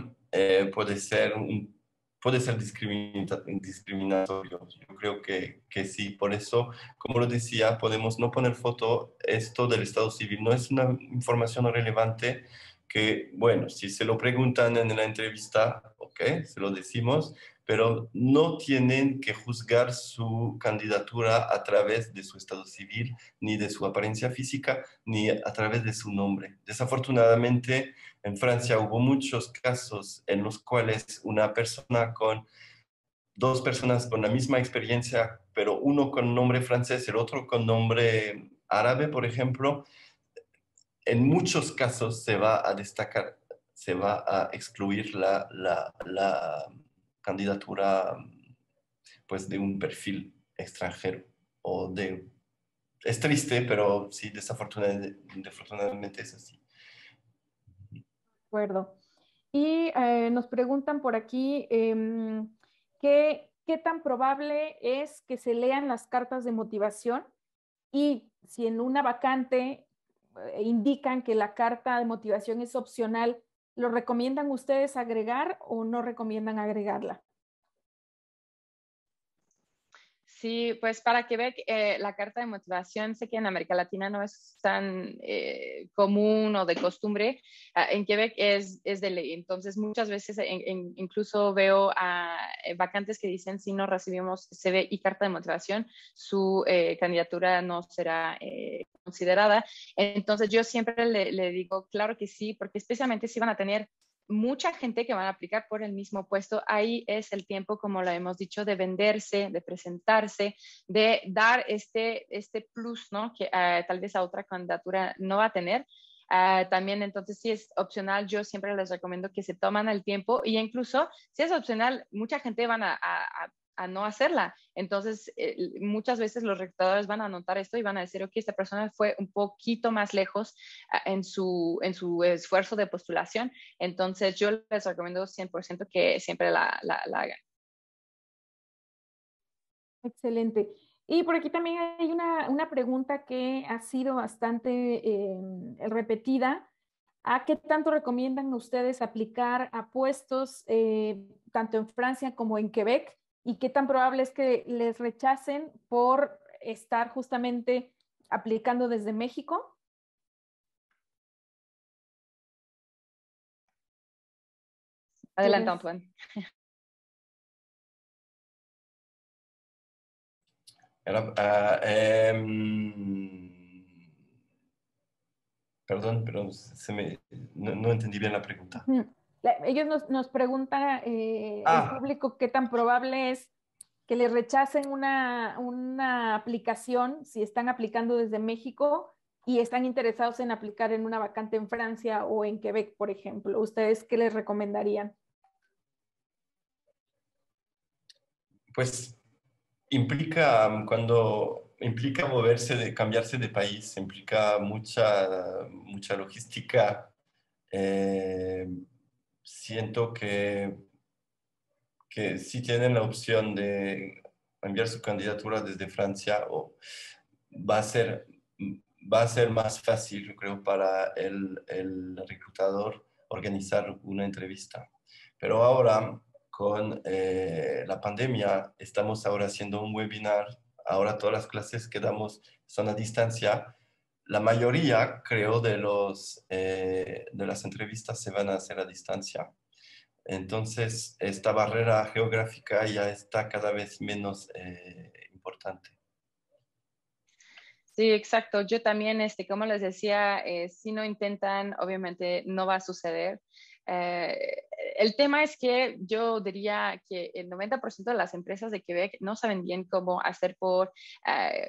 Puede ser discriminatorio. Yo creo que sí. Por eso, como lo decía, podemos no poner foto. Esto del estado civil no es una información relevante que, bueno, si se lo preguntan en la entrevista, ok, se lo decimos, pero no tienen que juzgar su candidatura a través de su estado civil, ni de su apariencia física, ni a través de su nombre. Desafortunadamente, en Francia hubo muchos casos en los cuales dos personas con la misma experiencia, pero uno con nombre francés, el otro con nombre árabe, por ejemplo, en muchos casos se va a destacar, se va a excluir la candidatura pues de un perfil extranjero o de... Es triste, pero sí, desafortunadamente es así. De acuerdo. Y nos preguntan por aquí, ¿qué tan probable es que se lean las cartas de motivación? Y si en una vacante indican que la carta de motivación es opcional, ¿lo recomiendan ustedes agregar o no recomiendan agregarla? Sí, pues para Quebec la carta de motivación, sé que en América Latina no es tan común o de costumbre, en Quebec es de ley, entonces muchas veces incluso veo a vacantes que dicen si no recibimos CV y carta de motivación, su candidatura no será considerada, entonces yo siempre le digo claro que sí, porque especialmente si van a tener mucha gente que van a aplicar por el mismo puesto. Ahí es el tiempo, como lo hemos dicho, de venderse, de presentarse, de dar este plus, ¿no? Que tal vez a otra candidatura no va a tener. También, entonces, si es opcional, yo siempre les recomiendo que se toman el tiempo, y incluso si es opcional, mucha gente van a no hacerla. Entonces, muchas veces los reclutadores van a notar esto y van a decir, ok, esta persona fue un poquito más lejos en su esfuerzo de postulación. Entonces, yo les recomiendo 100% que siempre la hagan. Excelente. Y por aquí también hay una pregunta que ha sido bastante repetida. ¿A qué tanto recomiendan ustedes aplicar a puestos tanto en Francia como en Quebec? ¿Y qué tan probable es que les rechacen por estar justamente aplicando desde México? Adelante, Antoine. Perdón, pero no entendí bien la pregunta. Ellos nos preguntan, el Ah, público, qué tan probable es que les rechacen una aplicación si están aplicando desde México y están interesados en aplicar en una vacante en Francia o en Quebec, por ejemplo. ¿Ustedes qué les recomendarían? pues cuando implica cambiarse de país, implica mucha logística. eh, Siento que si tienen la opción de enviar su candidatura desde Francia, va a ser, va a ser más fácil, yo creo, para el reclutador organizar una entrevista. Pero ahora, con la pandemia, estamos ahora haciendo un webinar. Ahora todas las clases que damos son a distancia. La mayoría, creo, de las entrevistas se van a hacer a distancia. Entonces, esta barrera geográfica ya está cada vez menos importante. Sí, exacto. Yo también, como les decía, si no intentan, obviamente no va a suceder. Eh, el tema es que yo diría que el 90% de las empresas de Quebec no saben bien cómo hacer por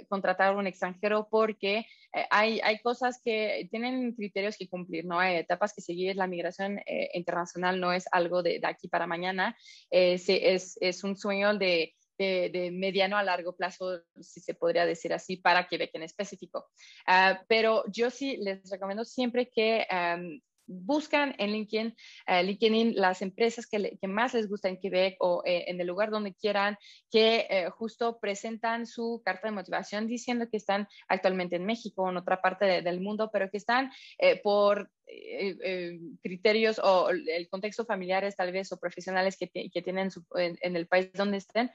contratar a un extranjero, porque hay cosas que tienen criterios que cumplir, ¿no? Hay etapas que seguir. La migración internacional no es algo de aquí para mañana. Es un sueño de mediano a largo plazo, si se podría decir así, para Quebec en específico. Pero yo sí les recomiendo siempre que buscan en LinkedIn las empresas que más les gusta en Quebec o en el lugar donde quieran, que justo presentan su carta de motivación diciendo que están actualmente en México o en otra parte del mundo, pero que están por criterios o el contexto familiares tal vez o profesionales que tienen en el país donde estén,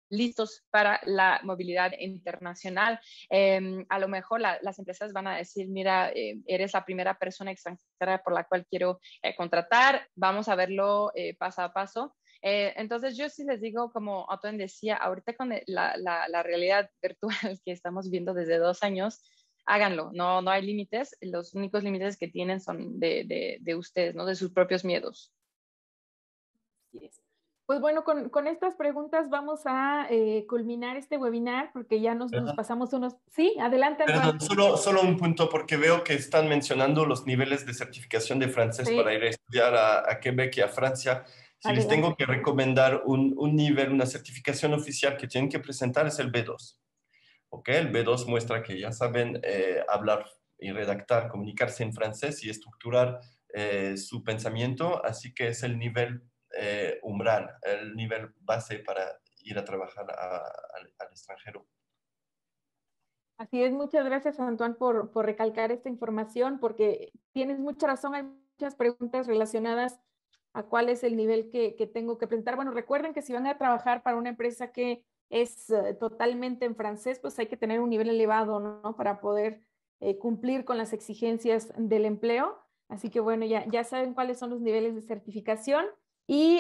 listos para la movilidad internacional. A lo mejor las empresas van a decir, mira, eres la primera persona extranjera por la cual quiero contratar, vamos a verlo paso a paso. Entonces yo sí les digo, como Antoine decía, ahorita con la realidad virtual que estamos viendo desde 2 años, háganlo, no hay límites, los únicos límites que tienen son de ustedes, ¿no? De sus propios miedos. Pues bueno, con estas preguntas vamos a culminar este webinar porque ya nos pasamos unos... Sí, adelante, Antoine. Perdón, solo un punto, porque veo que están mencionando los niveles de certificación de francés Sí, para ir a estudiar a Quebec y a Francia. Si les adelante. tengo que recomendar un nivel, una certificación oficial que tienen que presentar, es el B2. ¿Ok? El B2 muestra que ya saben hablar y redactar, comunicarse en francés y estructurar su pensamiento, así que es el nivel umbral, el nivel base para ir a trabajar al extranjero. Así es, muchas gracias, Antoine, por recalcar esta información, porque tienes mucha razón, hay muchas preguntas relacionadas a cuál es el nivel que tengo que presentar. Bueno, recuerden que si van a trabajar para una empresa que es totalmente en francés, pues hay que tener un nivel elevado, ¿no? Para poder cumplir con las exigencias del empleo. Así que bueno, ya saben cuáles son los niveles de certificación. Y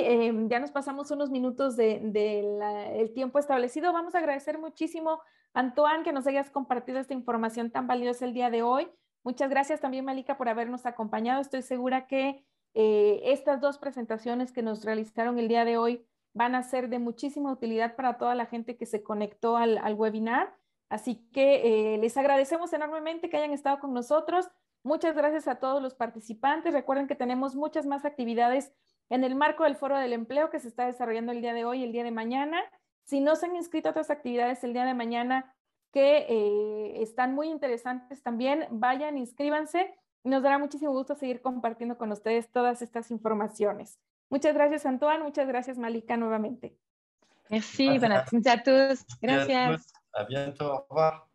ya nos pasamos unos minutos del tiempo establecido. Vamos a agradecer muchísimo, Antoine, que nos hayas compartido esta información tan valiosa el día de hoy. Muchas gracias también, Malika, por habernos acompañado. Estoy segura que Estas dos presentaciones que nos realizaron el día de hoy van a ser de muchísima utilidad para toda la gente que se conectó al webinar. Así que les agradecemos enormemente que hayan estado con nosotros. Muchas gracias a todos los participantes. Recuerden que tenemos muchas más actividades en el marco del Foro del Empleo que se está desarrollando el día de hoy y el día de mañana. Si no se han inscrito a otras actividades el día de mañana que están muy interesantes también, vayan, inscríbanse. Nos dará muchísimo gusto seguir compartiendo con ustedes todas estas informaciones. Muchas gracias, Antoine. Muchas gracias, Malika, nuevamente. Merci, bon appétit à tous. Gracias. À bientôt. Au revoir.